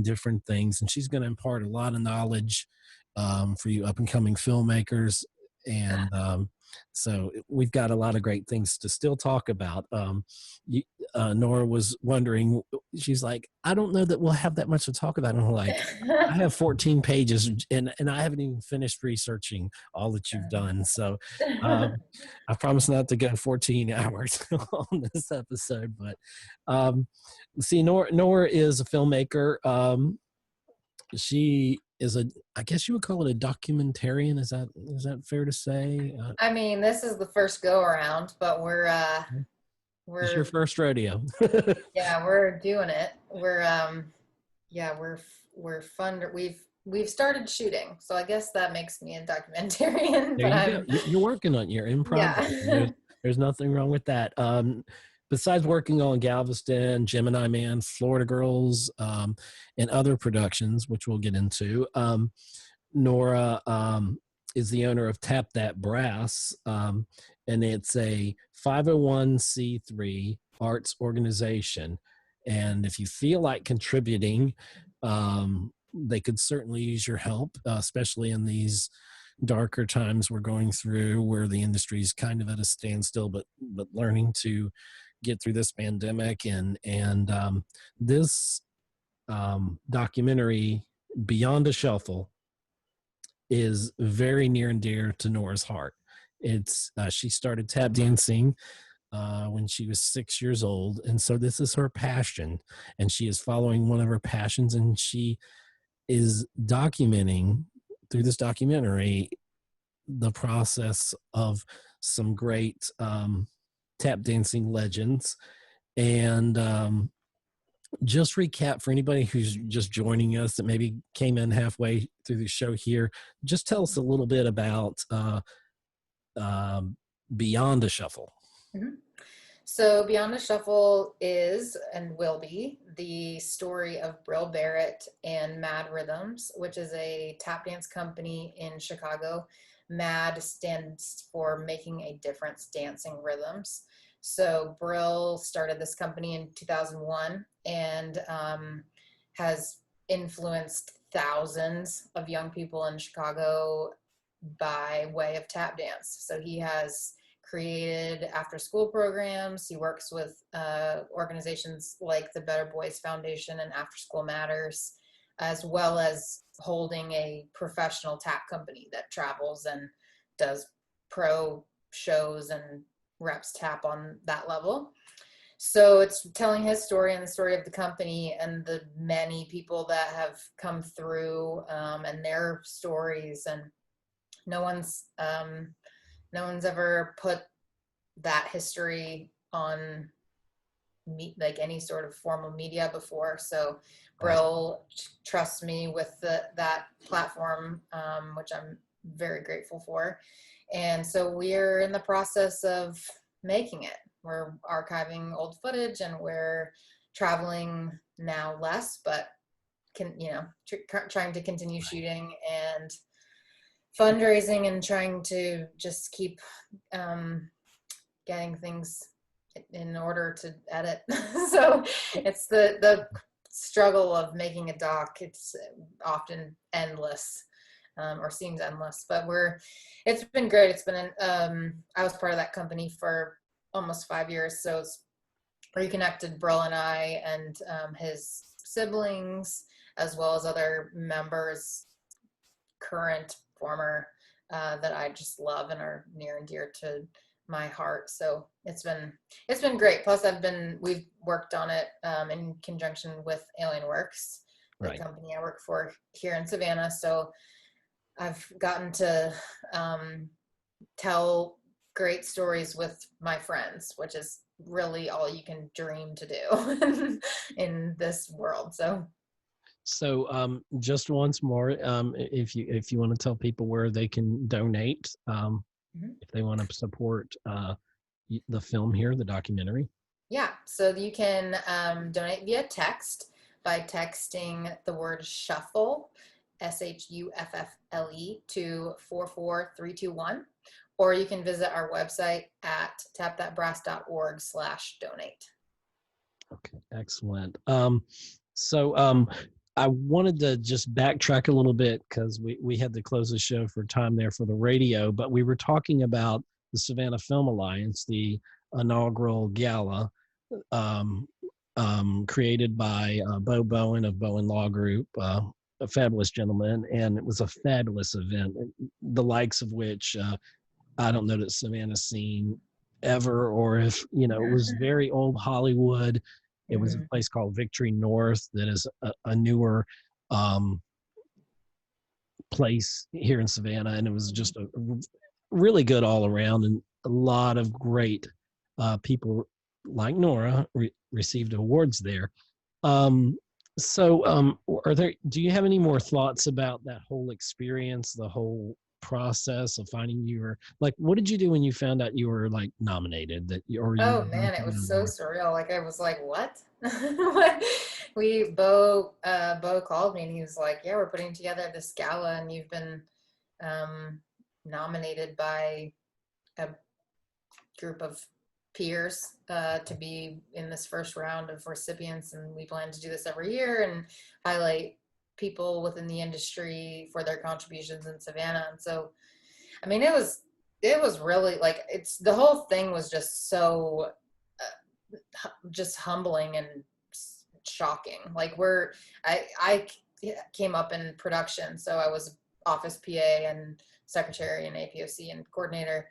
different things. And she's going to impart a lot of knowledge for you up and coming filmmakers. And so we've got a lot of great things to still talk about. Nora was wondering, she's like, I don't know that we'll have that much to talk about. And I'm like, I have 14 pages and I haven't even finished researching all that you've done. So I promise not to go 14 hours on this episode. But see, Nora is a filmmaker. She is I guess you would call it a documentarian. Is that fair to say? I mean, this is the first go around, but It's your first rodeo. yeah, we're doing it. We're fun. We've started shooting, so I guess that makes me a documentarian. There you go. You're working on. You're in progress. Yeah. There's nothing wrong with that. Besides working on Galveston, Gemini Man, Florida Girls, and other productions, which we'll get into, Nora is the owner of Tap That Brass, and it's a 501c3 arts organization. And if you feel like contributing, they could certainly use your help, especially in these darker times we're going through, where the industry is kind of at a standstill, but learning to get through this pandemic. And this documentary, Beyond a Shuffle, is very near and dear to Nora's heart. It's she started tap dancing when she was 6 years old, and so this is her passion, and she is following one of her passions, and she is documenting through this documentary the process of some great tap dancing legends. And just recap for anybody who's just joining us that maybe came in halfway through the show here, just tell us a little bit about Beyond a Shuffle. Mm-hmm. So Beyond a Shuffle is and will be the story of Bril Barrett and M.A.D. Rhythms, which is a tap dance company in Chicago. M.A.D. stands for Making a Difference Dancing Rhythms. So Bril started this company in 2001 and has influenced thousands of young people in Chicago by way of tap dance. So he has created after-school programs. He works with organizations like the Better Boys Foundation and After School Matters, as well as holding a professional tap company that travels and does pro shows and reps tap on that level. So it's telling his story and the story of the company and the many people that have come through and their stories. And no one's ever put that history on like any sort of formal media before. So Bril trusts me with that platform, which I'm very grateful for. And so we're in the process of making it. We're archiving old footage and we're traveling now less, but trying to continue shooting and fundraising and trying to just keep getting things in order to edit. So it's the struggle of making a doc. It's often endless, or seems endless, but it's been great. It's been I was part of that company for almost 5 years, so it's reconnected Bril and I and his siblings, as well as other members, current, former, that I just love and are near and dear to my heart. So it's been great. Plus we've worked on it in conjunction with Alienworks, the company I work for here in Savannah. So I've gotten to tell great stories with my friends, which is really all you can dream to do in this world. So just once more, if you want to tell people where they can donate, if they want to support the film here, the documentary. Yeah, so you can donate via text by texting the word shuffle, SHUFFLE, to 44321, or you can visit our website at tapthatbrass.org/donate. Okay, excellent. I wanted to just backtrack a little bit because we had to close the show for time there for the radio, but we were talking about the Savannah Film Alliance, the inaugural gala um, created by Bo Bowen of Bowen Law Group, a fabulous gentleman, and it was a fabulous event, the likes of which I don't know that Savannah's seen ever, or if, it was very old Hollywood. It was a Mhm. place called Victory North that is a newer um, place here in Savannah, and it was just a really good all around, and a lot of great people like Nora received awards there. Um, do you have any more thoughts about that whole experience, the whole process of finding like, what did you do when you found out you were like nominated or you Oh were going man, to it get was an so award? surreal. Like I was like, what? What? Bo called me and he was like, yeah, we're putting together this gala and you've been um, nominated by a group of peers to be in this first round of recipients, and we plan to do this every year and highlight people within the industry for their contributions in Savannah. And so, I mean, it was really like the whole thing was just so just humbling and shocking. Like I came up in production, so I was office PA and secretary and APOC and coordinator,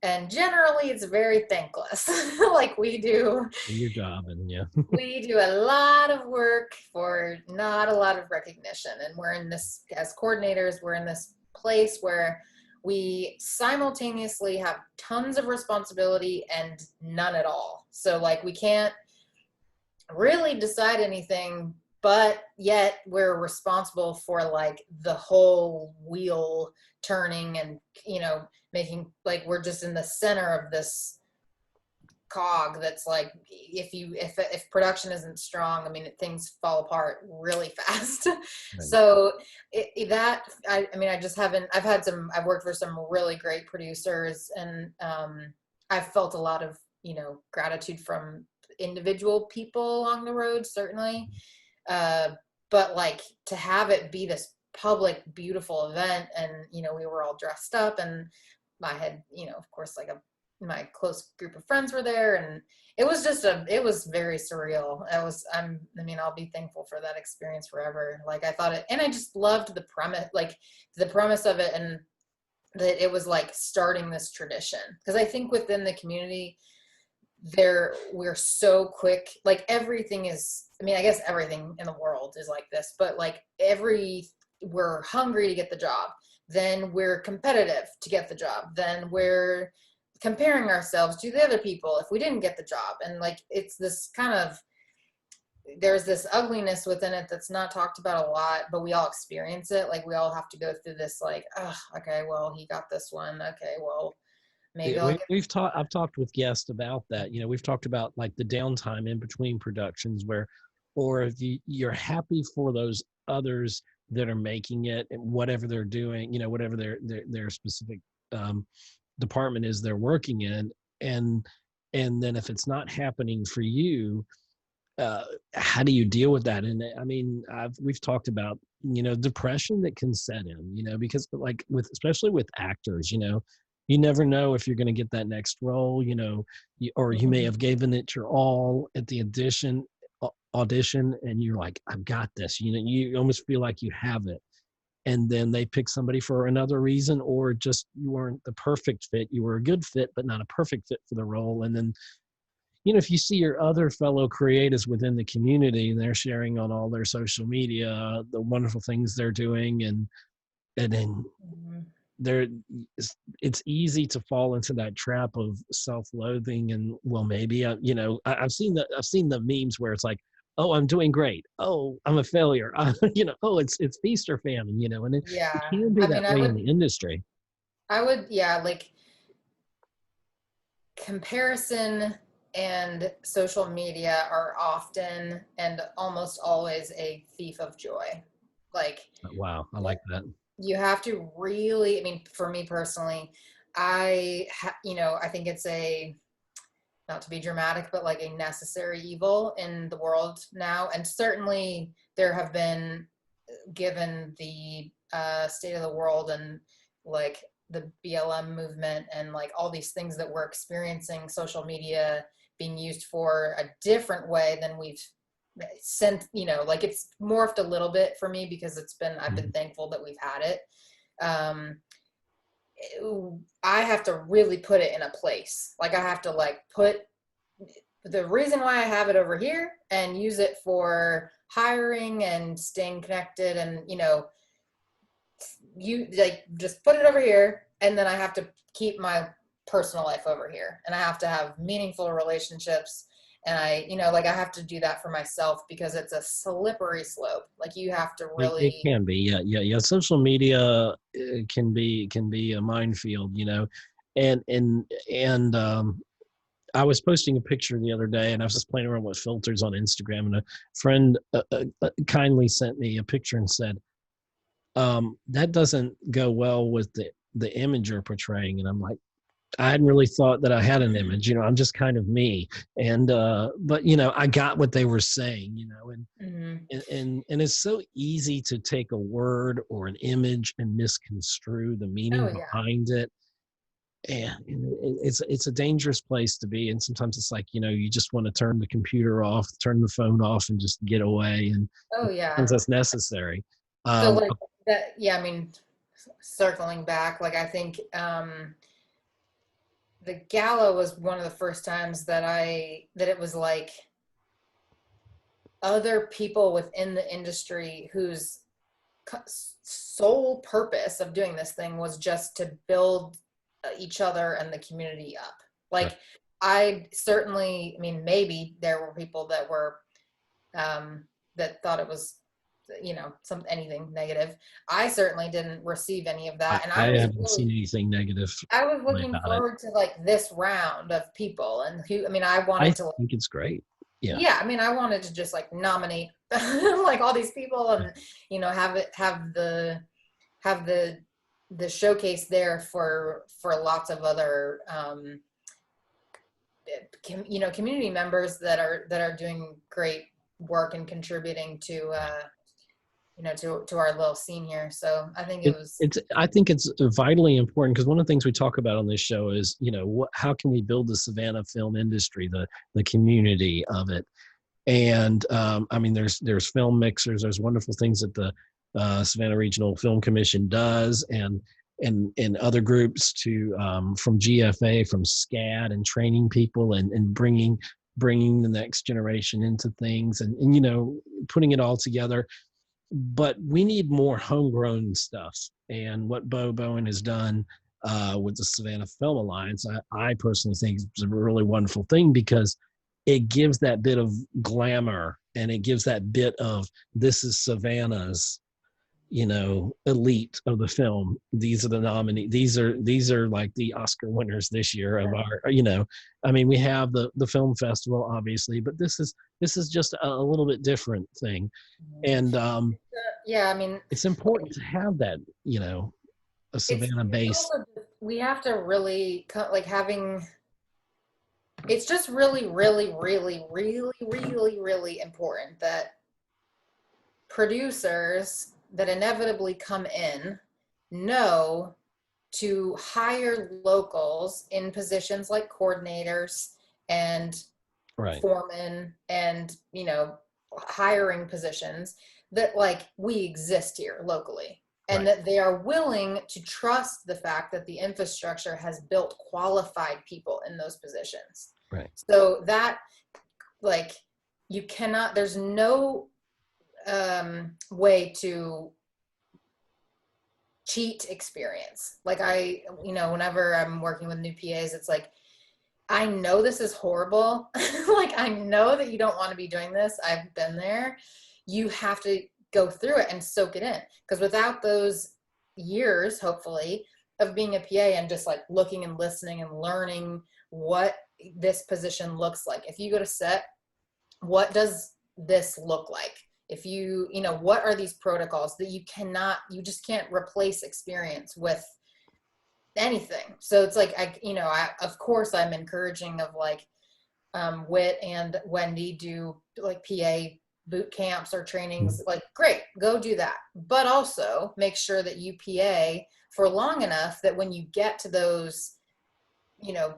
and generally it's very thankless. Like Your job, and yeah. we do a lot of work for not a lot of recognition, and we're in this as coordinators, we're in this place where we simultaneously have tons of responsibility and none at all. So like we can't really decide anything, but yet we're responsible for like the whole wheel turning, and making, like, we're just in the center of this cog that's like, if production isn't strong, I mean, things fall apart really fast. Right. So I mean, I've worked for some really great producers, and I've felt a lot of gratitude from individual people along the road, certainly. uh but like, to have it be this public beautiful event, and we were all dressed up, and I had, of course, like my close group of friends were there, and it was very surreal. I mean, I'll be thankful for that experience forever. Like, I thought it, and I just loved the premise of it, and that it was like starting this tradition, because I think within the community we're so quick, like everything is, I mean, I guess everything in the world is like this, but like we're hungry to get the job, then we're competitive to get the job, then we're comparing ourselves to the other people if we didn't get the job, and like it's this kind of, there's this ugliness within it that's not talked about a lot, but we all experience it. Like, we all have to go through this, like, oh, okay, well, he got this one, okay, well, maybe Yeah, I'll get. I've talked with guests about that. We've talked about like the downtime in between productions or if you're happy for those others that are making it and whatever they're doing, whatever their specific um, department is they're working in, and then if it's not happening for you, how do you deal with that? And I mean, we've talked about depression that can set in, because like especially with actors, you never know if you're going to get that next role, or you may Mhm. have given it your all at the audition, and you're like, I've got this. You almost feel like you have it, and then they pick somebody for another reason, or just you weren't the perfect fit. You were a good fit, but not a perfect fit for the role, and then if you see your other fellow creatives within the community and they're sharing on all their social media the wonderful things they're doing, and then Mhm. there it's easy to fall into that trap of self-loathing, and well, maybe I've seen the memes where it's like, oh, I'm doing great, oh, I'm a failure. Oh, it's feast or famine, and it Yeah. can be I mean, that way in the industry. yeah, like, comparison and social media are often and almost always a thief of joy. Like, Wow, I like that. you have to really, I mean, for me personally, I think it's not to be dramatic, but like a necessary evil in the world now. And certainly there have been, given the state of the world and like the BLM movement and like all these things that we're experiencing, social media being used for a different way than we've sent, you know, like it's morphed a little bit for me because it's been, I've been thankful that we've had it. I have to really put it in a place. Like I have to like put the reason why I have it over here and use it for hiring and staying connected, and you know, you like just put it over here, and then I have to keep my personal life over here, and I have to have meaningful relationships, and I, you know, like I have to do that for myself because it's a slippery slope. Like you have to It really, can be, yeah. Social media can be a minefield, you know, and I was posting a picture the other day, and I was just playing around with filters on Instagram, and a friend kindly sent me a picture and said, "That doesn't go well with the image you're portraying." And I'm like, I hadn't really thought that I had an image, you know. I'm just kind of me, and but you know, I got what they were saying, you know, and it's so easy to take a word or an image and misconstrue the meaning oh yeah, behind it. And it's a dangerous place to be, and sometimes it's like, you know, you just want to turn the computer off, turn the phone off, and just get away, and oh yeah. sometimes that's necessary. So um like that, yeah, I mean, circling back, like I think the gala was one of the first times that that it was like other people within the industry whose sole purpose of doing this thing was just to build each other and the community up. right. Like I certainly, I mean, maybe there were people that were that thought it was, you know, anything negative. I certainly didn't receive any of that, and I haven't seen anything negative I was looking about it. forward to like this round of people, and who, I mean, I I wanted to, think it's great. Yeah. yeah, I mean, I wanted to just like nominate like all these people, and you know, have the showcase there for lots of other you know, community members that are doing great work and contributing to you know, to our little scene here. So I think it was, It's I think it's vitally important, because one of the things we talk about on this show is, you know, how can we build the Savannah film industry, the community of it. And I mean, there's film mixers, there's wonderful things that the Savannah Regional Film Commission does, and other groups to from GFA, from SCAD, and training people, and bringing the next generation into things, and you know, putting it all together. But we need more homegrown stuff. And what Bo Bowen has done with the Savannah Film Alliance, I personally think is a really wonderful thing, because it gives that bit of glamour, and it gives that bit of, this is Savannah's, you know, elite of the film. These are the nominee. These are like the Oscar winners this year of our, you know, I mean, we have the film festival, obviously, but this is just a little bit different thing. And yeah, I mean, it's important to have that, you know, a Savannah it's base. also, we have to really like having, it's just really, really, really, really, really, really important that producers that inevitably come in know to hire locals in positions like coordinators and Right. foremen and, you know, hiring positions, that like we exist here locally, and Right. that they are willing to trust the fact that the infrastructure has built qualified people in those positions. Right. So that, like, you cannot, there's no way to cheat experience. Like I, you know, whenever I'm working with new PAs, it's like, I know this is horrible. Like, I know that you don't want to be doing this. I've been there. You have to go through it and soak it in. Because without those years, hopefully, of being a PA and just like looking and listening and learning what this position looks like. If you go to set, what does this look like? If you know, what are these protocols that you just can't replace experience with anything. So it's like, of course I'm encouraging of like, Whit and Wendy do like PA boot camps or trainings, like great, go do that. But also make sure that you PA for long enough that when you get to those,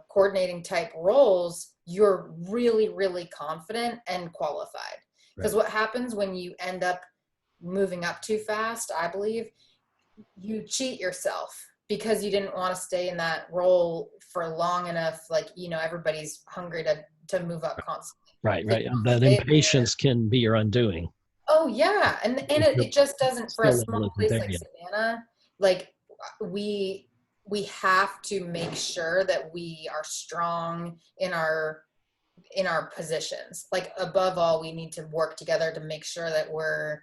coordinating type roles, you're really, really confident and qualified. Because what happens when you end up moving up too fast, I believe, you cheat yourself because you didn't want to stay in that role for long enough. Like, everybody's hungry to move up constantly. Right. That impatience can be your undoing. Oh yeah. And it just doesn't, for a small place like yet. Savannah, like we have to make sure that we are strong in our positions. Like above all, we need to work together to make sure that we're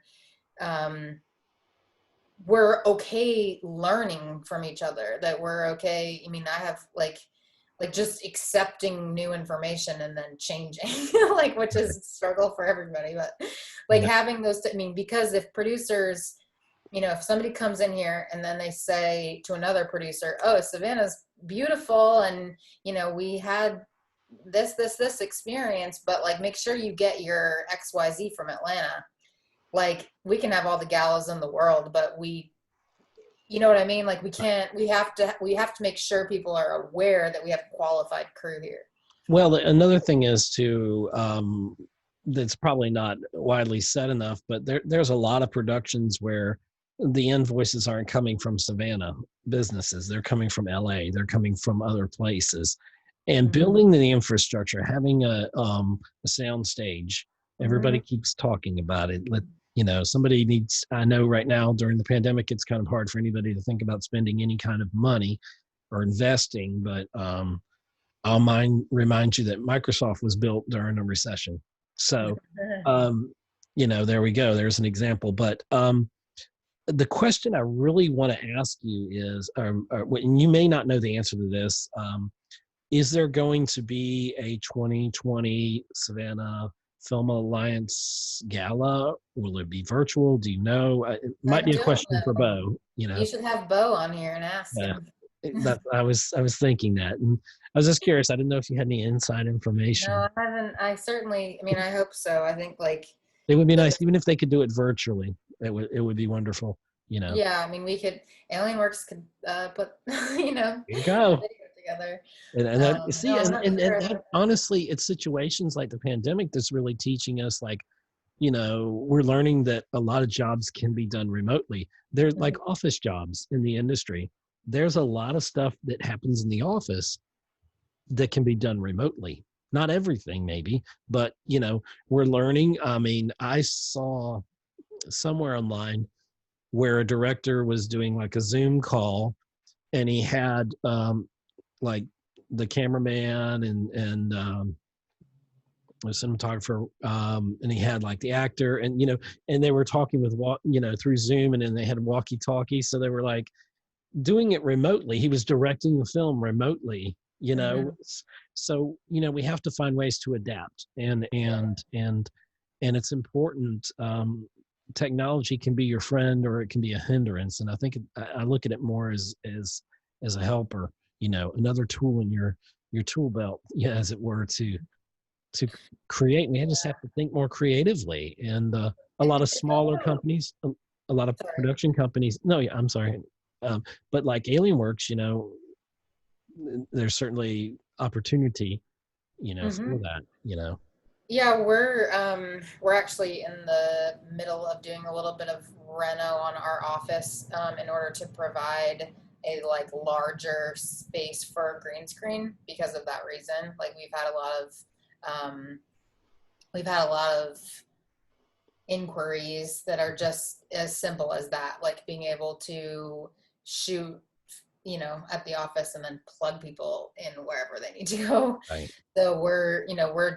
okay learning from each other, that we're okay. I mean, I have like just accepting new information and then changing, like, which is a struggle for everybody, but like having those, because if producers, if somebody comes in here and then they say to another producer, oh, Savannah's beautiful, and, we had this experience, but like, make sure you get your XYZ from Atlanta. Like, we can have all the galas in the world, but you know what I mean? Like, we have to make sure people are aware that we have qualified crew here. Well, another thing is that's probably not widely said enough, but there's a lot of productions where the invoices aren't coming from Savannah businesses. They're coming from LA. They're coming from other places. And building the infrastructure, having a sound stage, everybody keeps talking about it. Somebody needs, I know right now during the pandemic, it's kind of hard for anybody to think about spending any kind of money or investing, but I'll remind you that Microsoft was built during a recession. So, there we go. There's an example. But the question I really want to ask you is, and you may not know the answer to this, is there going to be a 2020 Savannah Film Alliance Gala? Will it be virtual? Do you know? It might be a question for Bo. You should have Bo on here and ask him. I was thinking that, and I was just curious. I didn't know if you had any inside information. No, I haven't. I certainly, I hope so. I think it would be nice, even if they could do it virtually. It would be wonderful. Yeah, we could. Alienworks could put there you go. video together. And honestly, it's situations like the pandemic that's really teaching us, like, we're learning that a lot of jobs can be done remotely. There's like office jobs in the industry. There's a lot of stuff that happens in the office that can be done remotely. Not everything, maybe, but we're learning. I saw somewhere online where a director was doing like a Zoom call, and he had like the cameraman and the cinematographer, and he had like the actor, and and they were talking with through Zoom, and then they had walkie-talkie, so they were like doing it remotely. He was directing the film remotely, so we have to find ways to adapt, and it's important. Technology can be your friend, or it can be a hindrance, and I think I look at it more as a helper, another tool in your tool belt, as it were, to create. We just have to think more creatively, and a lot of smaller companies, a lot of production companies. No, yeah, I'm sorry. But like Alienworks, there's certainly opportunity, for that, Yeah, we're actually in the middle of doing a little bit of reno on our office in order to provide a larger space for green screen because of that reason. Like, we've had a lot of inquiries that are just as simple as that, like being able to shoot at the office and then plug people in wherever they need to go. Right. So we're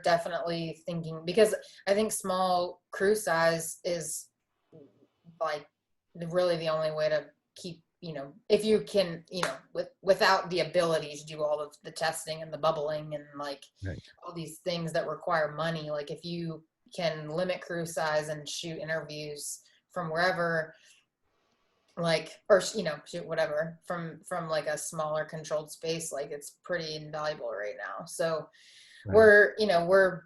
definitely thinking, because I think small crew size is like really the only way to keep, if you can, without the ability to do all of the testing and the bubbling and all these things that require money, like if you can limit crew size and shoot interviews from wherever, or shoot whatever from like a smaller controlled space, like it's pretty invaluable right now. So Right. We're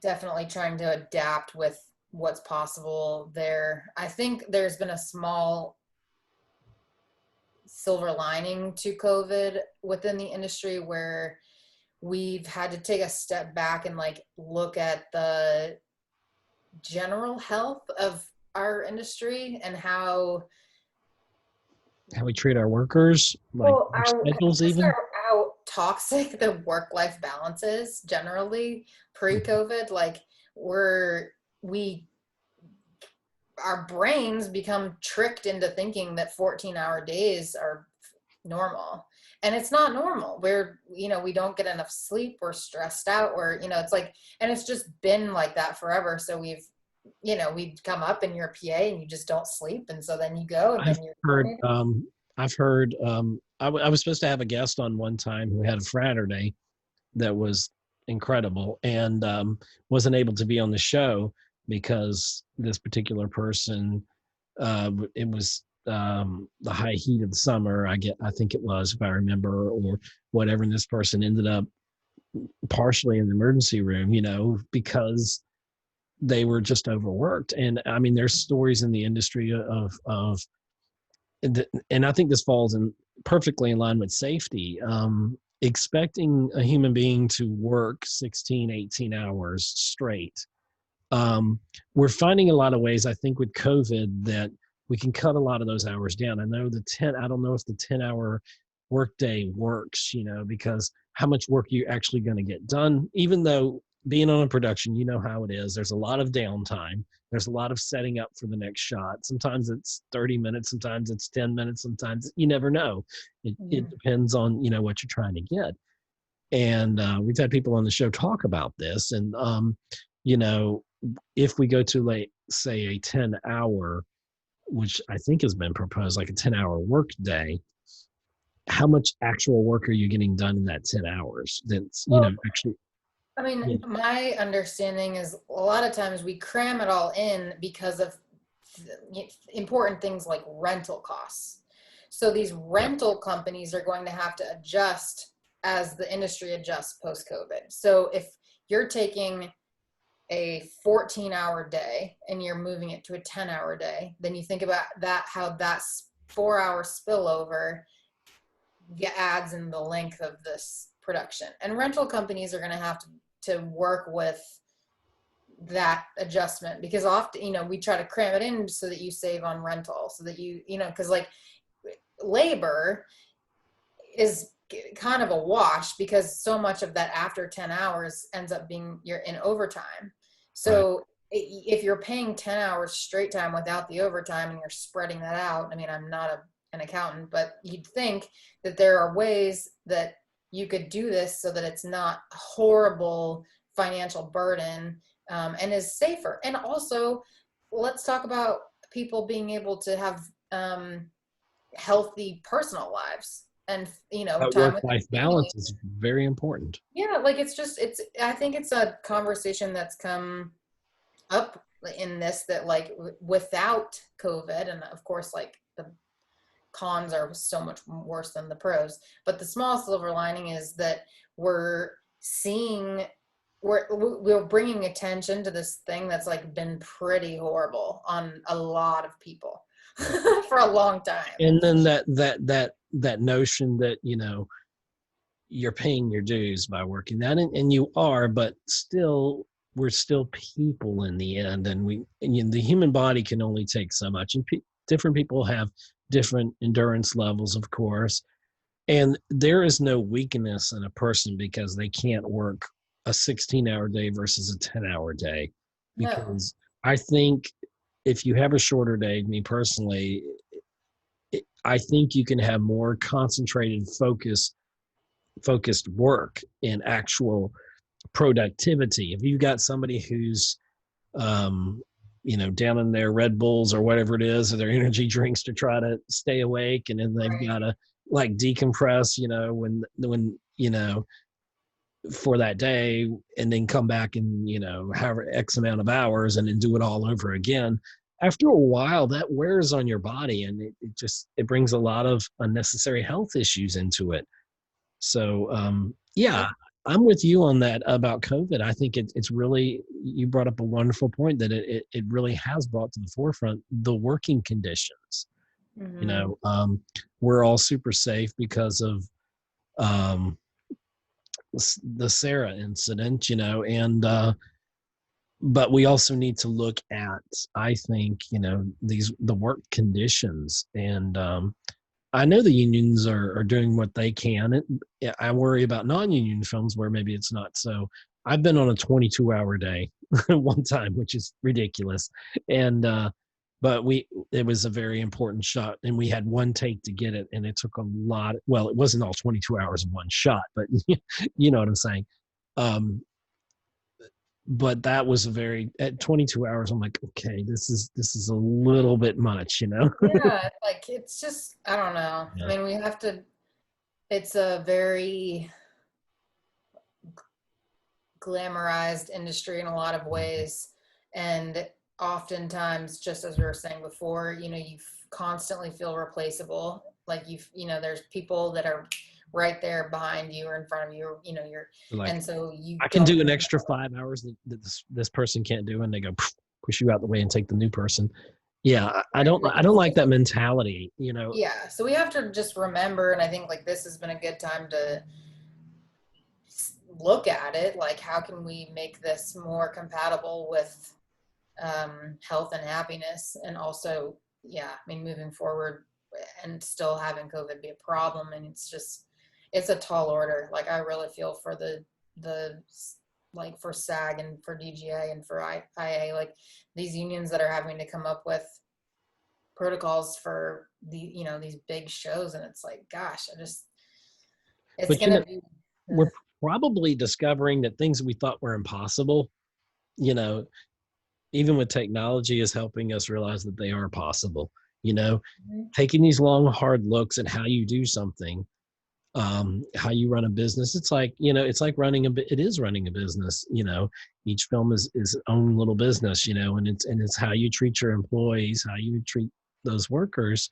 definitely trying to adapt with what's possible there. I think there's been a small silver lining to COVID within the industry where we've had to take a step back and like look at the general health of our industry and how we treat our workers, like our schedules even. how toxic the work-life balance is generally pre-COVID. Like we our brains become tricked into thinking that 14-hour days are normal, and it's not normal. We don't get enough sleep, we're stressed out, it's like, and it's just been like that forever. So we'd come up and you're a PA and you just don't sleep, and so then you go and I've then you're heard, I was supposed to have a guest on one time who had a fraternity that was incredible, and wasn't able to be on the show because this particular person, it was the high heat of the summer, I think it was, if I remember, or whatever, and this person ended up partially in the emergency room, because they were just overworked. And I mean, there's stories in the industry of and I think this falls in perfectly in line with safety. Expecting a human being to work 16, 18 hours straight. We're finding a lot of ways, I think, with COVID that we can cut a lot of those hours down. I don't know if the 10-hour workday works, because how much work are you actually going to get done? Even though being on a production, you know how it is. There's a lot of downtime. There's a lot of setting up for the next shot. Sometimes it's 30 minutes, sometimes it's 10 minutes, sometimes you never know. It depends on, what you're trying to get. And we've had people on the show talk about this. And, if we go to, like, say, a 10-hour, which I think has been proposed, like a 10-hour work day, how much actual work are you getting done in that 10 hours? That's, actually. I mean, my understanding is a lot of times we cram it all in because of important things like rental costs. So these rental companies are going to have to adjust as the industry adjusts post-COVID. So if you're taking a 14-hour day and you're moving it to a 10-hour day, then you think about that, how that's 4-hour spillover adds in the length of this production. And rental companies are going to have to work with that adjustment, because often, we try to cram it in so that you save on rental, so that because like labor is kind of a wash, because so much of that after 10 hours ends up being you're in overtime. So if you're paying 10 hours straight time without the overtime and you're spreading that out, I mean, I'm not an accountant, but you'd think that there are ways that you could do this so that it's not a horrible financial burden, and is safer. And also, let's talk about people being able to have healthy personal lives, and work-life balance is very important. Yeah, like I think it's a conversation that's come up in this, that like without COVID, and of course like the cons are so much worse than the pros, but the small silver lining is that we're bringing attention to this thing that's like been pretty horrible on a lot of people for a long time. And then that notion that, you're paying your dues by working that, and you are, but still, we're still people in the end, and the human body can only take so much, and different people have different endurance levels, of course, and there is no weakness in a person because they can't work a 16-hour day versus a 10-hour day. Because I think if you have a shorter day, me personally, I think you can have more concentrated, focused work and actual productivity. If you've got somebody who's, down in their Red Bulls or whatever it is, or their energy drinks to try to stay awake, and then they've got to like decompress, when for that day, and then come back and, have X amount of hours and then do it all over again. After a while, that wears on your body, and it brings a lot of unnecessary health issues into it. So, I'm with you on that about COVID. I think it's really, you brought up a wonderful point that it really has brought to the forefront the working conditions. You Mm-hmm. know, we're all super safe because of um, the Sarah incident, you know, and but we also need to look at, I think, you know, the work conditions. And I know the unions are doing what they can. I worry about non-union films where maybe it's not so. I've been on a 22-hour day one time, which is ridiculous. And but it was a very important shot, and we had one take to get it, and it took a lot. Well, it wasn't all 22 hours of one shot, but you know what I'm saying. Um, but that was at 22 hours. I'm like, okay, this is a little bit much, you know. Yeah, like it's just, I don't know. Yeah. I mean, we have to, it's a very glamorized industry in a lot of ways. And oftentimes, just as we were saying before, you know, you constantly feel replaceable. Like you know, there's people that are right there behind you or in front of you, you know, Like, and so you I can don't do an know. extra 5 hours that this person can't do, and they go push you out the way and take the new person. Yeah, Right, like I don't like that mentality, you know. yeah, so we have to just remember, and I think like this has been a good time to look at it, like how can we make this more compatible with health and happiness, and also, yeah, I mean, moving forward and still having COVID be a problem. And it's a tall order. Like I really feel for the like for SAG and for DGA and for IA, like these unions that are having to come up with protocols for these big shows. And it's like, gosh, it's But you know, gonna be we're probably discovering that things we thought were impossible, you know, even with technology, is helping us realize that they are possible. You know, taking these long, hard looks at how you do something, how you run a business. It's like, you know, it's like it is running a business. You know, each film is its own little business, you know, and it's how you treat your employees, how you treat those workers,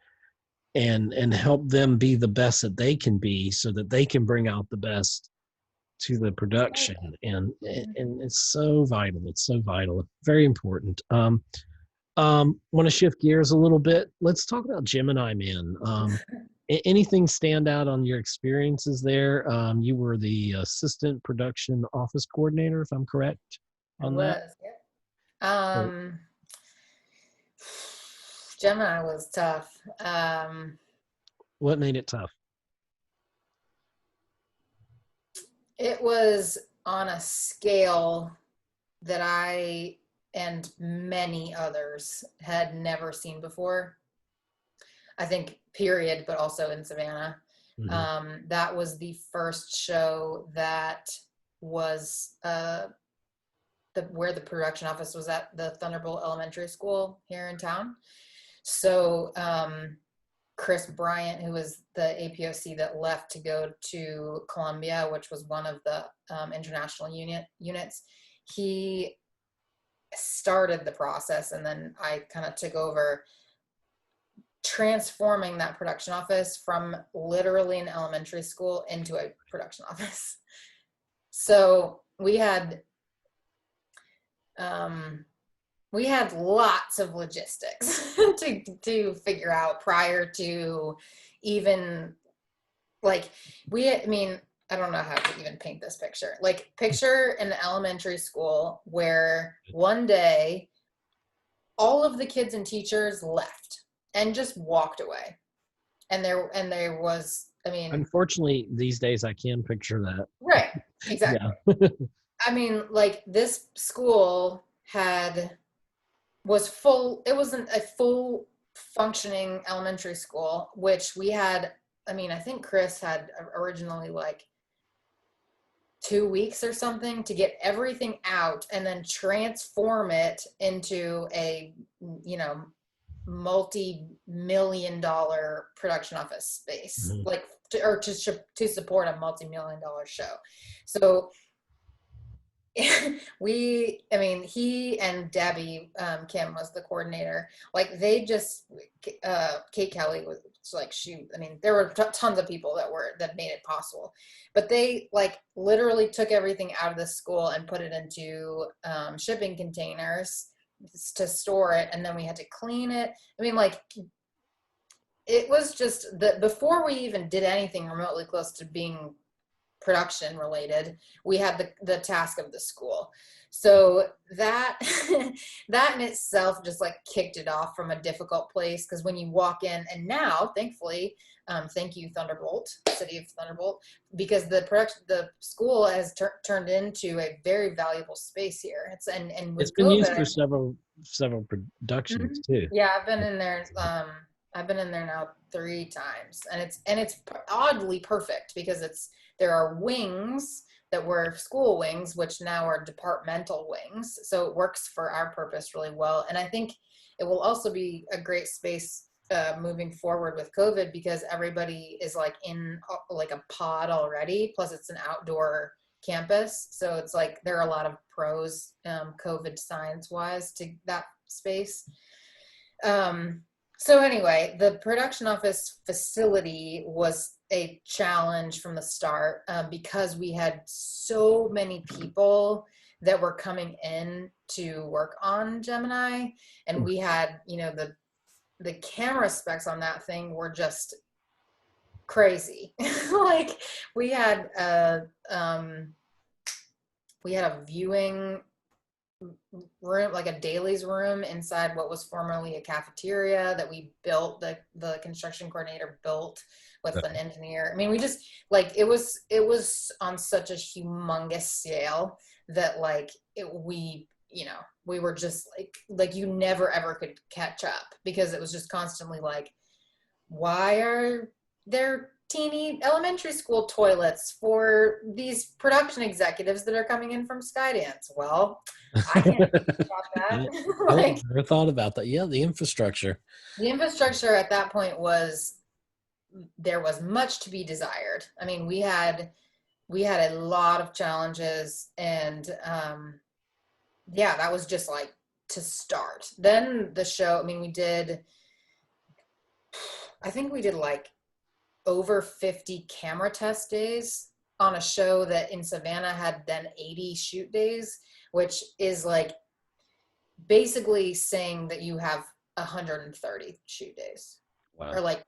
and help them be the best that they can be, so that they can bring out the best to the production. And it's so vital. It's so vital. Very important. Want to shift gears a little bit. Let's talk about Gemini Man. Anything stand out on your experiences there? You were the assistant production office coordinator, if I'm correct it on that. was, yeah. Gemini was tough. What made it tough? It was on a scale that I and many others had never seen before. I think, period, but also in Savannah. Mm-hmm. That was the first show that was where the production office was at the Thunderbolt Elementary School here in town. So Chris Bryant, who was the APOC that left to go to Columbia, which was one of the international units, he started the process, and then I kind of took over, transforming that production office from literally an elementary school into a production office. So we had lots of logistics to figure out prior to even, like, I mean, I don't know how to even paint this picture. Like, picture an elementary school where one day all of the kids and teachers left and just walked away. And there was, I mean, Unfortunately, these days I can picture that. right, exactly. Yeah. I mean, like, this school was full. It wasn't a full functioning elementary school, which we had. I mean, I think Chris had originally like 2 weeks or something to get everything out and then transform it into a, multi-million-dollar production office space, Mm-hmm. like to support a multi-million-dollar show. So I mean, he and Debbie, Kim was the coordinator. Like they just, Kate Kelly was like, I mean, there were tons of people that made it possible, but they like literally took everything out of the school and put it into shipping containers to store it. And then we had to clean it. I mean, like, it was just before we even did anything remotely close to being production related, we had the task of the school. So that that in itself just like kicked it off from a difficult place, because when you walk in, and now thankfully, thank you Thunderbolt, City of Thunderbolt, because the school has turned into a very valuable space here. And with It's been used COVID, for several productions too. yeah, I've been in there. I've been in there now 3 times, and it's oddly perfect because there are wings that were school wings, which now are departmental wings. So it works for our purpose really well. And I think it will also be a great space moving forward with COVID, because everybody is like in like a pod already. Plus it's an outdoor campus. So it's like there are a lot of pros, COVID science wise, to that space. So anyway, the production office facility was a challenge from the start, because we had so many people that were coming in to work on Gemini, and we had, the camera specs on that thing were just crazy. Like we had a viewing room, like a dailies room inside what was formerly a cafeteria that we built, the construction coordinator built with an engineer. I mean, we just like, it was on such a humongous scale that like we were just like you never ever could catch up, because it was just constantly like, why are there teeny elementary school toilets for these production executives that are coming in from Skydance? Well, I can't think about that. I never thought about that. Yeah, the infrastructure. The infrastructure at that point there was much to be desired. I mean, we had a lot of challenges, and yeah, that was just like to start. Then the show, I mean, I think we did like over 50 camera test days on a show that in Savannah had then 80 shoot days, which is like basically saying that you have 130 shoot days. Wow. Or like,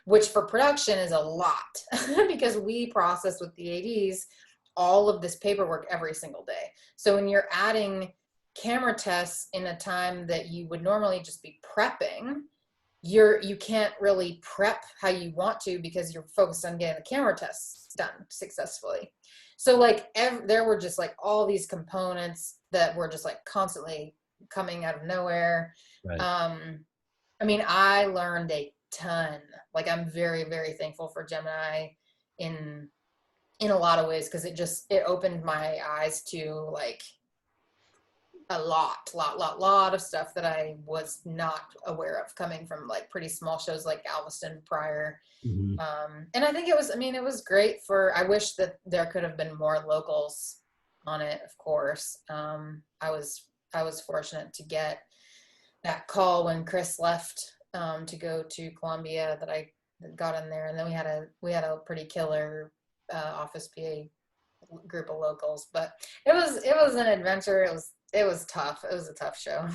which for production is a lot, because we process with the ADs all of this paperwork every single day. So when you're adding camera tests in a time that you would normally just be prepping, you can't really prep how you want to, because you're focused on getting the camera tests done successfully. So like there were just like all these components that were just like constantly coming out of nowhere. Right. I mean, I learned a ton. Like I'm very, very thankful for Gemini in a lot of ways, because it opened my eyes to like a lot of stuff that I was not aware of, coming from like pretty small shows like Galveston prior. Mm-hmm. And I think it was great I wish that there could have been more locals on it, of course. I was fortunate to get that call when Chris left to go to Columbia, that I got in there, and then we had a pretty killer office PA group of locals. But it was an adventure. It was tough. It was a tough show.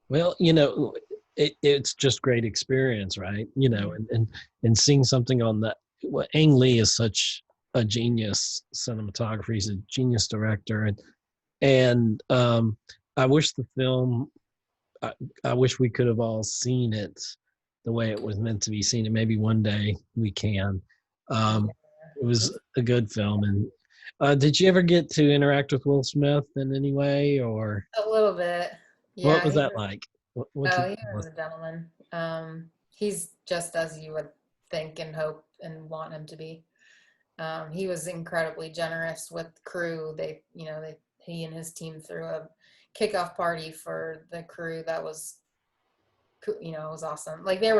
Well, it's just great experience, right? And seeing something on that. Well, Ang Lee is such a genius cinematographer. He's a genius director, and I wish the film. I wish we could have all seen it the way it was meant to be seen, and maybe one day we can. It was a good film. And did you ever get to interact with Will Smith in any way, or A little bit? Yeah. what was that like? He was a gentleman. He's just as you would think and hope and want him to be. He was incredibly generous with crew. He and his team threw a kickoff party for the crew that was, it was awesome. Like he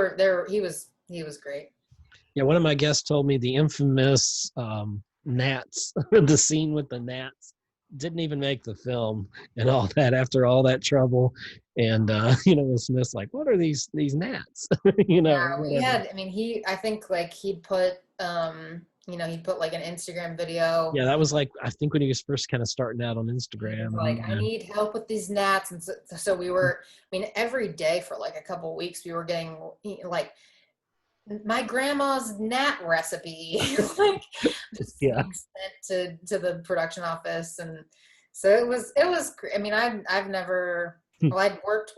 was great. Yeah, one of my guests told me the infamous gnats, the scene with the gnats, didn't even make the film and all that after all that trouble. And Will Smith's like, what are these gnats? Or Yeah, we whatever. had, I mean, I think like he'd put, he'd put like an Instagram video. Yeah, that was like, I think when he was first kind of starting out on He was Instagram. like, I And need help with these gnats. And so we were, I mean, every day for like a couple weeks, we were getting like my grandma's gnat recipe, like just yeah. being sent to the production office. And so I mean, I've never, well, I'd worked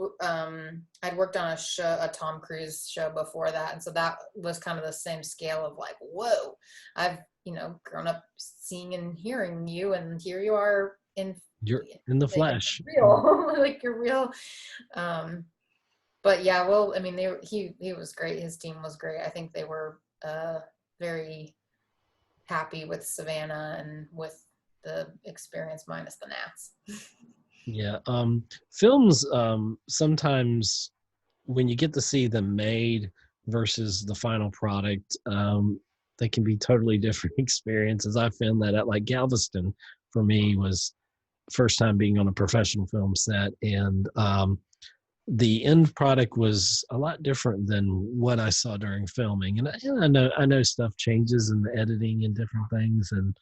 on a show, a Tom Cruise show before that. And so that was kind of the same scale of like, whoa, I've, grown up seeing and hearing you, and here you are You're in the like flesh. real, like you're real. But yeah, well, I mean, he was great. His team was great. I think they were very happy with Savannah and with the experience minus the gnats. Yeah. Films, sometimes when you get to see them made versus the final product, they can be totally different experiences. I found that at like Galveston for me was first time being on a professional film set, and the end product was a lot different than what I saw during filming. And I know stuff changes in the editing and different things. And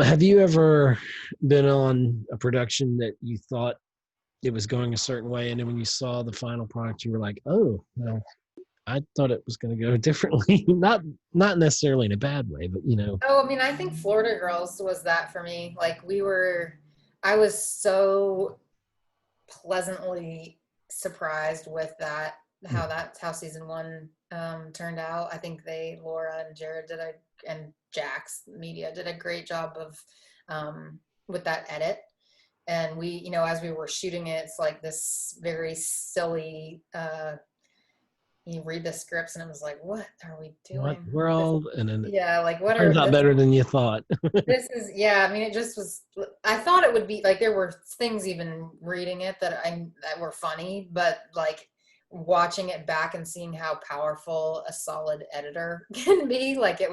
have you ever been on a production that you thought it was going a certain way, and then when you saw the final product, you were like, "Oh, well, I thought it was going to go differently." Not necessarily in a bad way, but Oh, I mean, I think Florida Girls was that for me. Like I was so pleasantly surprised with that, how season one turned out. I think Laura and Jared and Jax Media did a great job of with that edit. And we, as we were shooting it, it's like this very silly, you read the scripts and it was like, what are we what doing? we're all, and then it Yeah, like what turns are out this? better than you thought. This is, yeah, I mean, it just was, I thought it would be like, there were things even reading it that were funny, but like watching it back and seeing how powerful a solid editor can be, like yeah,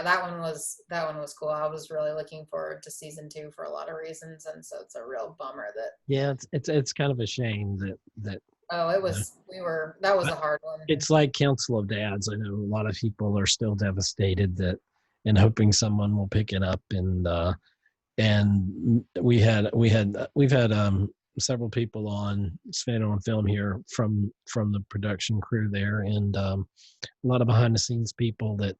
that one was cool. I was really looking forward to season 2 for a lot of reasons. And so it's a real bummer that, Yeah, it's kind of a shame that oh, it uh, was, that was I- a hard one. it's like Council of Dads. I know a lot of people are still devastated that, and hoping someone will pick it up. And we've had several people on Savannah on Film here from the production crew there, and a lot of behind the scenes people that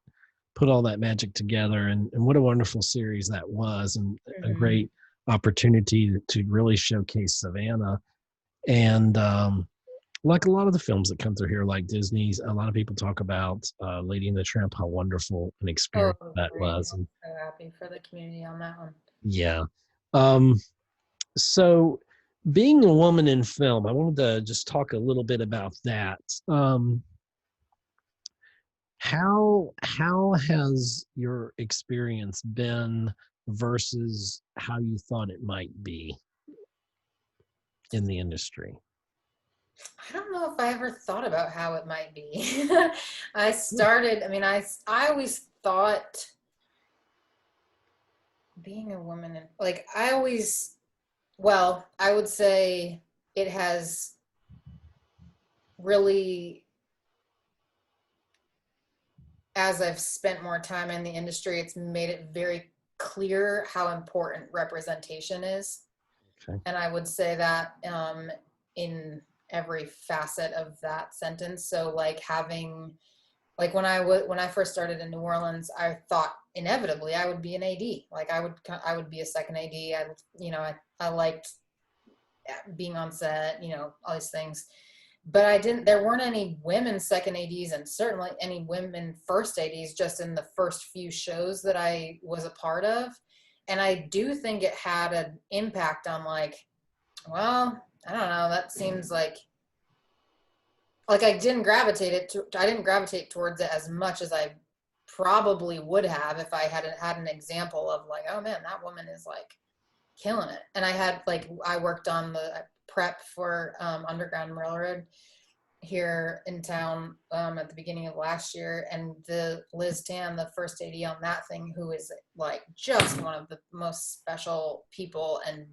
put all that magic together. And what a wonderful series that was, and a great opportunity to really showcase Savannah. And like a lot of the films that come through here, like Disney's, a lot of people talk about Lady and the Tramp, how wonderful an Oh, experience that great. was. I'm And so happy for the community on that one. yeah. So being a woman in film, I wanted to just talk a little bit about that. How has your experience been versus how you thought it might be in the industry? I don't know if I ever thought about how it might be. I mean, I always thought being a woman, like I would say it has really, as I've spent more time in the industry, it's made it very clear how important representation is. Okay. And I would say that in every facet of that sentence. So like when I first started in New Orleans, I thought inevitably I would be an AD. Like I would be a second AD. I liked being on set, all these things. But there weren't any women second ADs, and certainly any women first ADs just in the first few shows that I was a part of. And I do think it had an impact on like, well, I don't know, that seems like I didn't gravitate towards it as much as I probably would have if I had had an example of like, oh man, that woman is like killing it. And I worked on the prep for Underground Railroad, here in town at the beginning of last year, and the Liz Tan, the first AD on that thing, who is like just one of the most special people and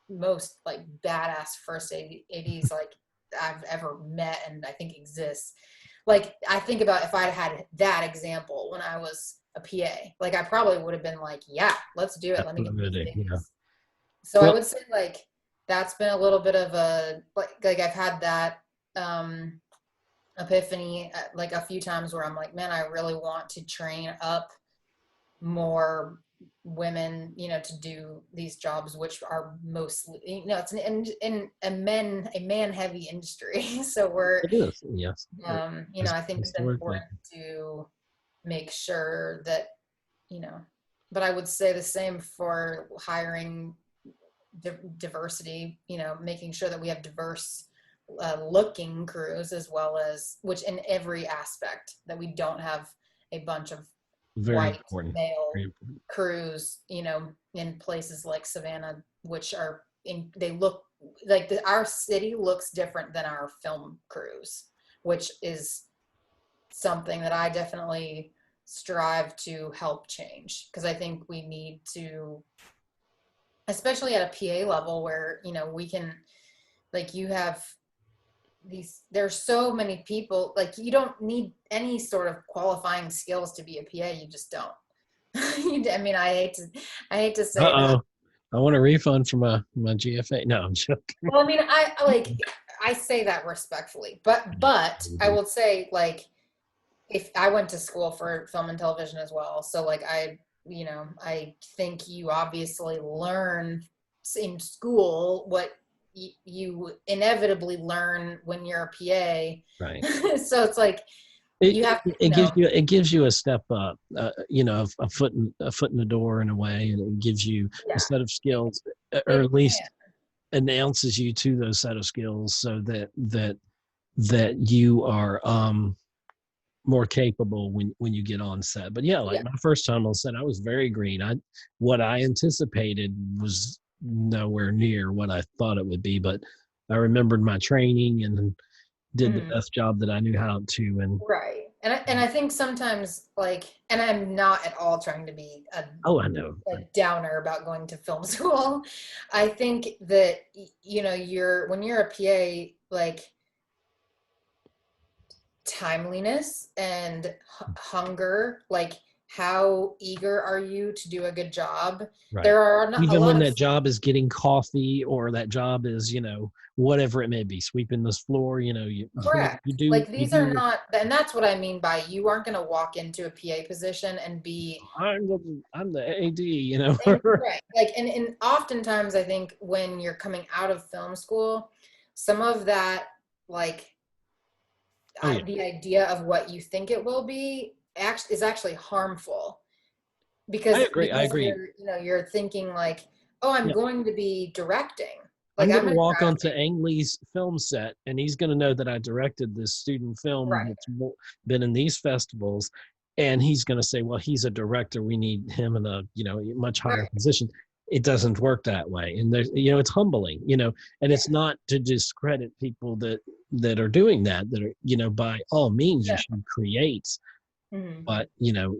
most like badass first ADs like I've ever met and I think exists. Like I think about if I'd had that example when I was a PA, like I probably would have been like, yeah, let's do it. Let me get these Absolutely, yeah. things. So I Well, would say like that's been a little bit of a like I've had that epiphany like a few times where I'm like, man, I really want to train up more women, you know, to do these jobs, which are mostly, you know, it's in a man heavy industry. So we're, it is, yes. you know, I think it's Historically. important to make sure that, you know, but I would say the same for hiring diversity, you know, making sure that we have diverse looking crews as well as, which in every aspect, that we don't have a bunch of Very white important. male Very important. crews, you know, in places like Savannah, which are in, they look like our city looks different than our film crews, which is something that I definitely strive to help change, because I think we need to, especially at a PA level where, you know, we can, like you have these, there's so many people, like you don't need any sort of qualifying skills to be a PA. You just don't. I mean, I hate to say that. Uh-oh. I want a refund from my GFA. No, I'm joking. Well, I mean, I say that respectfully, but I will say, like, if I went to school for film and television as well, so like you know, I think you obviously learn in school what you inevitably learn when you're a PA. Right. So it's like you have to, you know, It gives you a step up, you know, a foot in the door in a way, and it gives you yeah, a set of skills, or it at least announces you to those set of skills, so that you are more capable when you get on set. But yeah, like yeah, my first time on set, I was very green. What I anticipated was nowhere near what I thought it would be, but I remembered my training and did the mhm. best job that I knew how to. And Right. And I think sometimes, like, and I'm not at all trying to be oh, I know. a downer about going to film school. I think that you know, when you're a PA, like timeliness and hunger, like how eager are you to do a good job? Right. There are not a Even lot when of, that job is getting coffee, or that job is, you know, whatever it may be, sweeping this floor, you know, correct. you Like these are do. not, and that's what I mean by you aren't going to walk into a PA position and be I'm the AD, you know. right. Like, and oftentimes I think when you're coming out of film school, some of that, like, Oh yeah, the idea of what you think it will be is actually harmful, I because agree. I agree. you're, you know, you're thinking like, oh, I'm Yeah. going to be directing, like I'm I'm going to going to walk onto graduate. Ang Lee's film set, and he's going to know that I directed this student film Right. that's been in these festivals, and he's going to say, "Well, he's a director. We need him in a, you know, much higher Right. position." It doesn't work that way, and there's, you know, it's humbling, you know, and Yeah. it's not to discredit people that are doing that. That are, you know, by all means, you Yeah. should create, Mhm. but you know,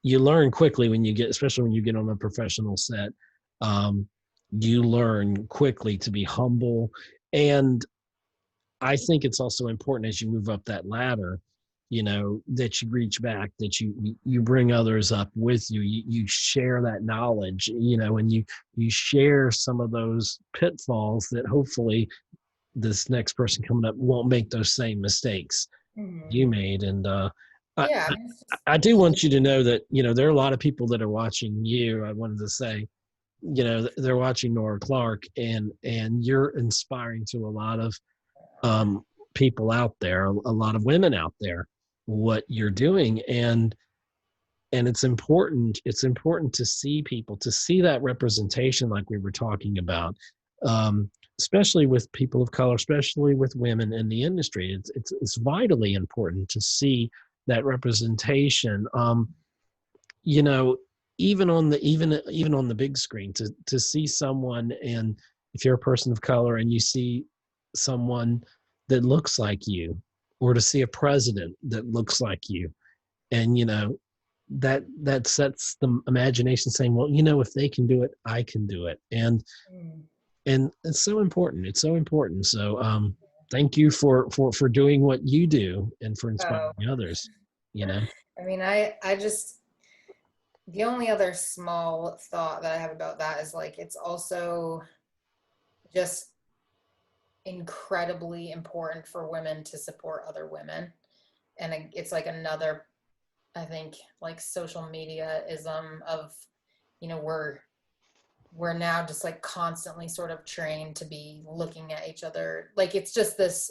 you learn quickly when you get, especially when you get on a professional set. Um, you learn quickly to be humble, and I think it's also important as you move up that ladder, you know, that you reach back, that you bring others up with you. You share that knowledge, you know, and you share some of those pitfalls that hopefully this next person coming up won't make those same mistakes Mhm. you made. And I, Yeah. I mean, it's just I do want you to know that, you know, there are a lot of people that are watching you. I wanted to say, you know, they're watching Nora Clark, and you're inspiring to a lot of people out there, a lot of women out there, what you're doing. And it's important to see people, to see that representation like we were talking about, especially with people of color, especially with women in the industry. It's vitally important to see that representation, you know, even on the big screen, to see someone, and if you're a person of color and you see someone that looks like you, or to see a president that looks like you. And, that sets the imagination saying, well, if they can do it, I can do it. And it's so important. It's so important. So thank you for doing what you do and for inspiring others, I mean, I just, the only other small thought that I have about that is like, it's also just incredibly important for women to support other women. And it's like another, I think, like social media ism of, we're now just like constantly sort of trained to be looking at each other. Like, it's just this,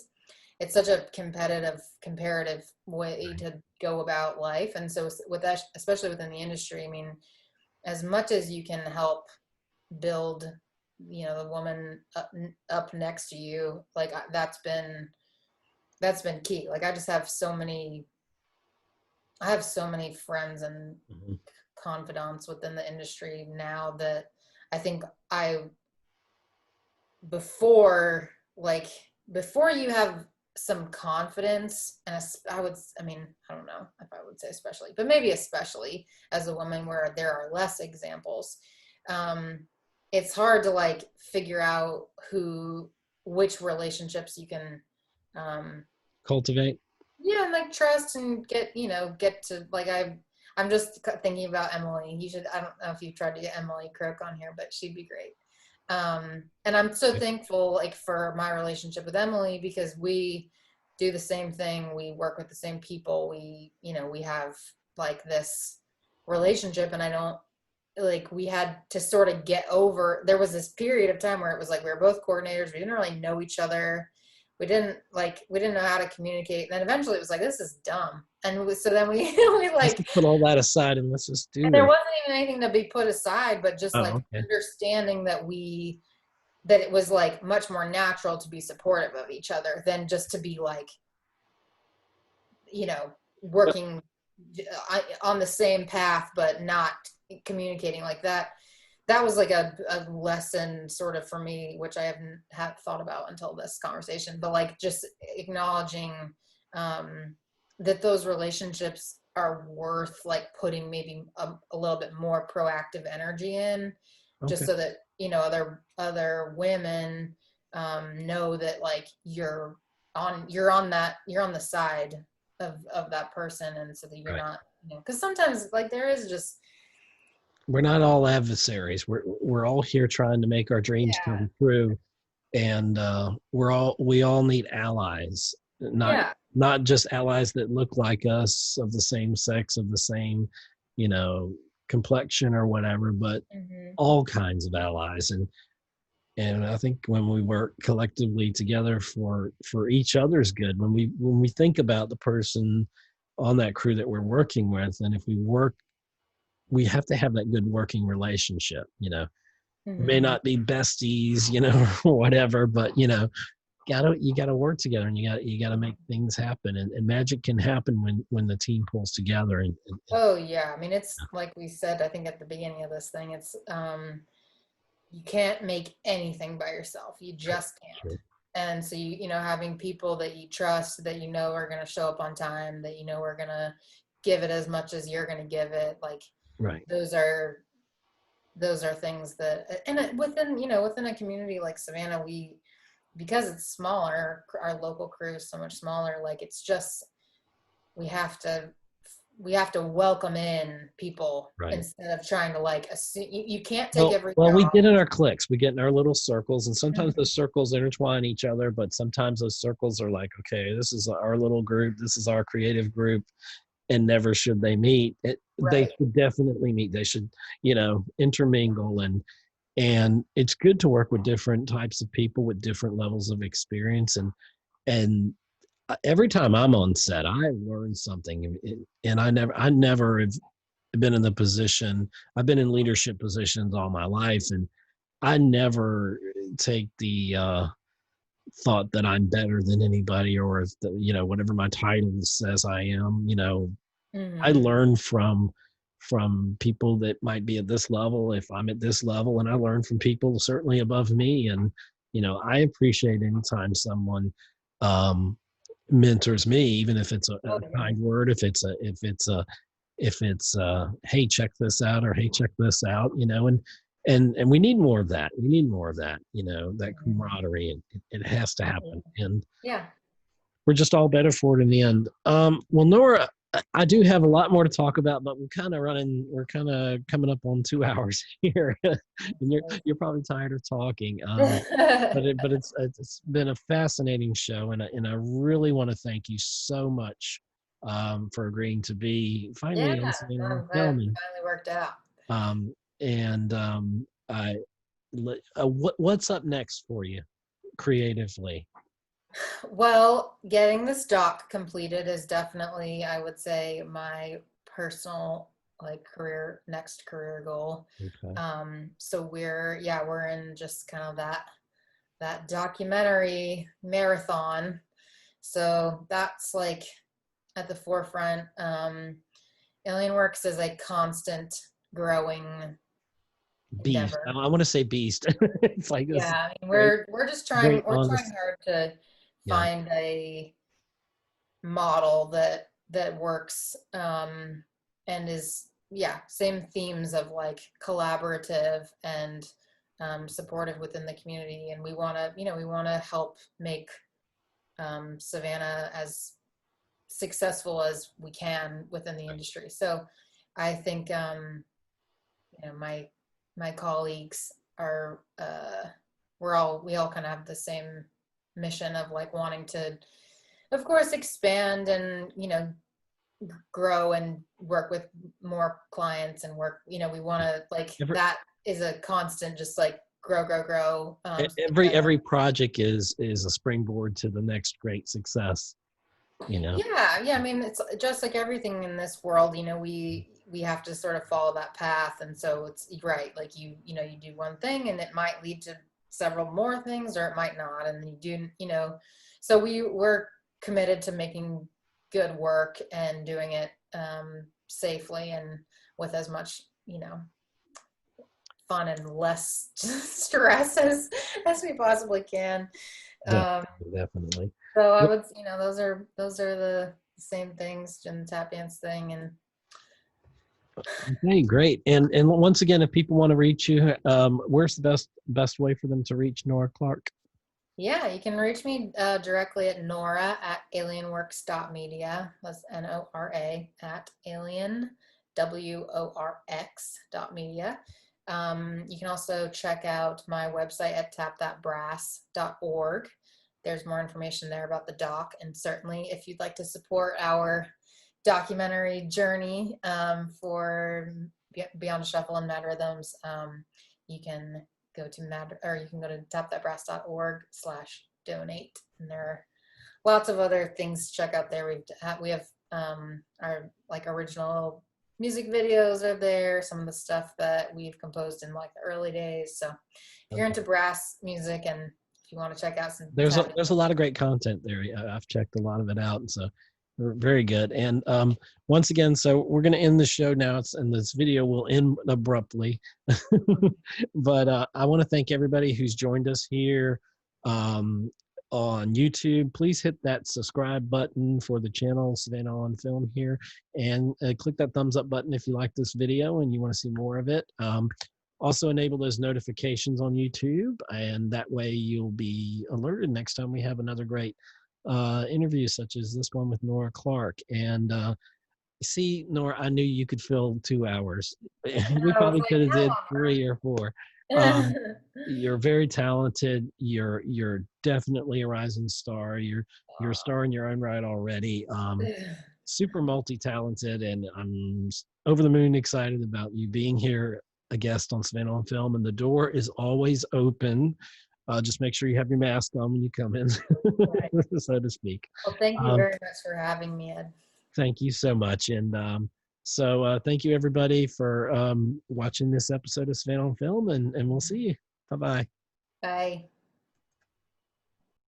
it's such a comparative way to go about life. And so with that, especially within the industry, I mean, as much as you can help build, the woman up next to you, like that's been key. Like I have so many friends and confidants within the industry now that I think before you have some confidence, and I don't know if I would say especially, but maybe especially as a woman where there are less examples, it's hard to like figure out which relationships you can cultivate. Yeah, and like trust and get to like I'm just thinking about Emily. I don't know if you've tried to get Emily Crook on here, but she'd be great. And I'm so thankful like for my relationship with Emily, because we do the same thing. We work with the same people. We have like this relationship, and I don't like, we had to sort of get over, there was this period of time where it was like, we were both coordinators. We didn't really know each other. We didn't know how to communicate. And then eventually it was like, this is dumb. And so then we like let's put all that aside and let's just do it. There wasn't even anything to be put aside, but just understanding that it was like much more natural to be supportive of each other than just to be like, working on the same path, but not communicating like that. That was like a lesson sort of for me, which I haven't had thought about until this conversation, but like just acknowledging that those relationships are worth like putting maybe a little bit more proactive energy in, just so that, other women know that like you're on the side of that person. And so that you're not, because sometimes like there is just, we're not all adversaries. We're all here trying to make our dreams come true, and we all need allies. Not just allies that look like us, of the same sex, of the same, complexion or whatever, but all kinds of allies. And I think when we work collectively together for each other's good, when we think about the person on that crew that we're working with, and if we have to have that good working relationship. We may not be besties, or whatever, but you gotta work together, and you gotta make things happen, and magic can happen when the team pulls together. And oh yeah, I mean, it's like we said, I think at the beginning of this thing, it's you can't make anything by yourself. You just can't. Sure. And so having people that you trust, that are going to show up on time, that are going to give it as much as you're going to give it, like those are things that, and within a community like Savannah, because it's smaller, our local crew is so much smaller, like it's just, we have to welcome in people instead of trying to like assume. You can't take every job. We get in our cliques, we get in our little circles, and sometimes those circles intertwine each other, but sometimes those circles are like, okay, this is our little group, this is our creative group, and never should they meet. They should definitely meet. They should, intermingle, and it's good to work with different types of people with different levels of experience. And every time I'm on set, I learn something, and I never have been in the position. I've been in leadership positions all my life, and I never take the thought that I'm better than anybody, or whatever my title says I am. I learn from people that might be at this level if I'm at this level, and I learn from people certainly above me. And I appreciate anytime someone mentors me, even if it's a Oh, yeah. kind word, if it's hey, check this out, or hey, check this out, and we need more of that. We need more of that, that camaraderie, and it has to happen. And Yeah. we're just all better for it in the end. Well, Nora, I do have a lot more to talk about, but we're kind of coming up on 2 hours here, and you're probably tired of talking. But it's been a fascinating show, and I really want to thank you so much for agreeing to be finally Yeah, on Savannah on I'm glad it Film, finally worked out. and I what's up next for you creatively? Well, getting this doc completed is definitely, I would say, my personal next career goal. Okay. So we're in just kind of that documentary marathon. So that's like at the forefront. Alienworks is a constant growing Beast. endeavor. I want to say beast. It's like this Yeah, I mean, great, we're just great we're trying honest. hard to Yeah. find a model that works, and is, yeah, same themes of like collaborative and supportive within the community. And we want to help make Savannah as successful as we can within the industry. So I think my colleagues are we all kind of have the same mission of like wanting to, of course, expand and grow and work with more clients and work. We want to like that is a constant, just like grow. Every project is a springboard to the next great success. Yeah. I mean, it's just like everything in this world. We have to sort of follow that path, and so it's right. Like you do one thing, and it might lead to several more things, or it might not. And you do, so we're committed to making good work and doing it safely and with as much, fun and less stress as we possibly can. Definitely. So I would, those are the same things, and the tap dance thing. And okay, great. And once again, if people want to reach you, where's the best way for them to reach Nora Clark? Yeah, you can reach me directly at Nora at alienworks.media. That's Nora at alien WORX.media. You can also check out my website at tapthatbrass.org. There's more information there about the doc. And certainly if you'd like to support our documentary journey for Beyond the Shuffle and M.A.D. Rhythms, you can go to tapthatbrass.org/donate. And there are lots of other things to check out there. We have our like original music videos are there, some of the stuff that we've composed in like the early days. So if you're into brass music and if you want to check out some, there's a lot of great content there. I've checked a lot of it out, and so very good. And once again, so we're going to end the show now, and this video will end abruptly. But I want to thank everybody who's joined us here on YouTube. Please hit that subscribe button for the channel Savannah on Film here, and click that thumbs up button if you like this video and you want to see more of it. Also enable those notifications on YouTube, and that way you'll be alerted next time we have another great interview such as this one with Nora Clark. And see, Nora, I knew you could fill 2 hours. We probably could have did 3 or 4. You're very talented. You're definitely a rising star. You're a star in your own right already. Super multi-talented, and I'm over the moon excited about you being here, a guest on Savannah on Film. And the door is always open. Just make sure you have your mask on when you come in, right. So to speak. Well, thank you very much for having me, Ed. Thank you so much. And so thank you, everybody, for watching this episode of Savannah on Film, and we'll see you. Bye-bye. Bye.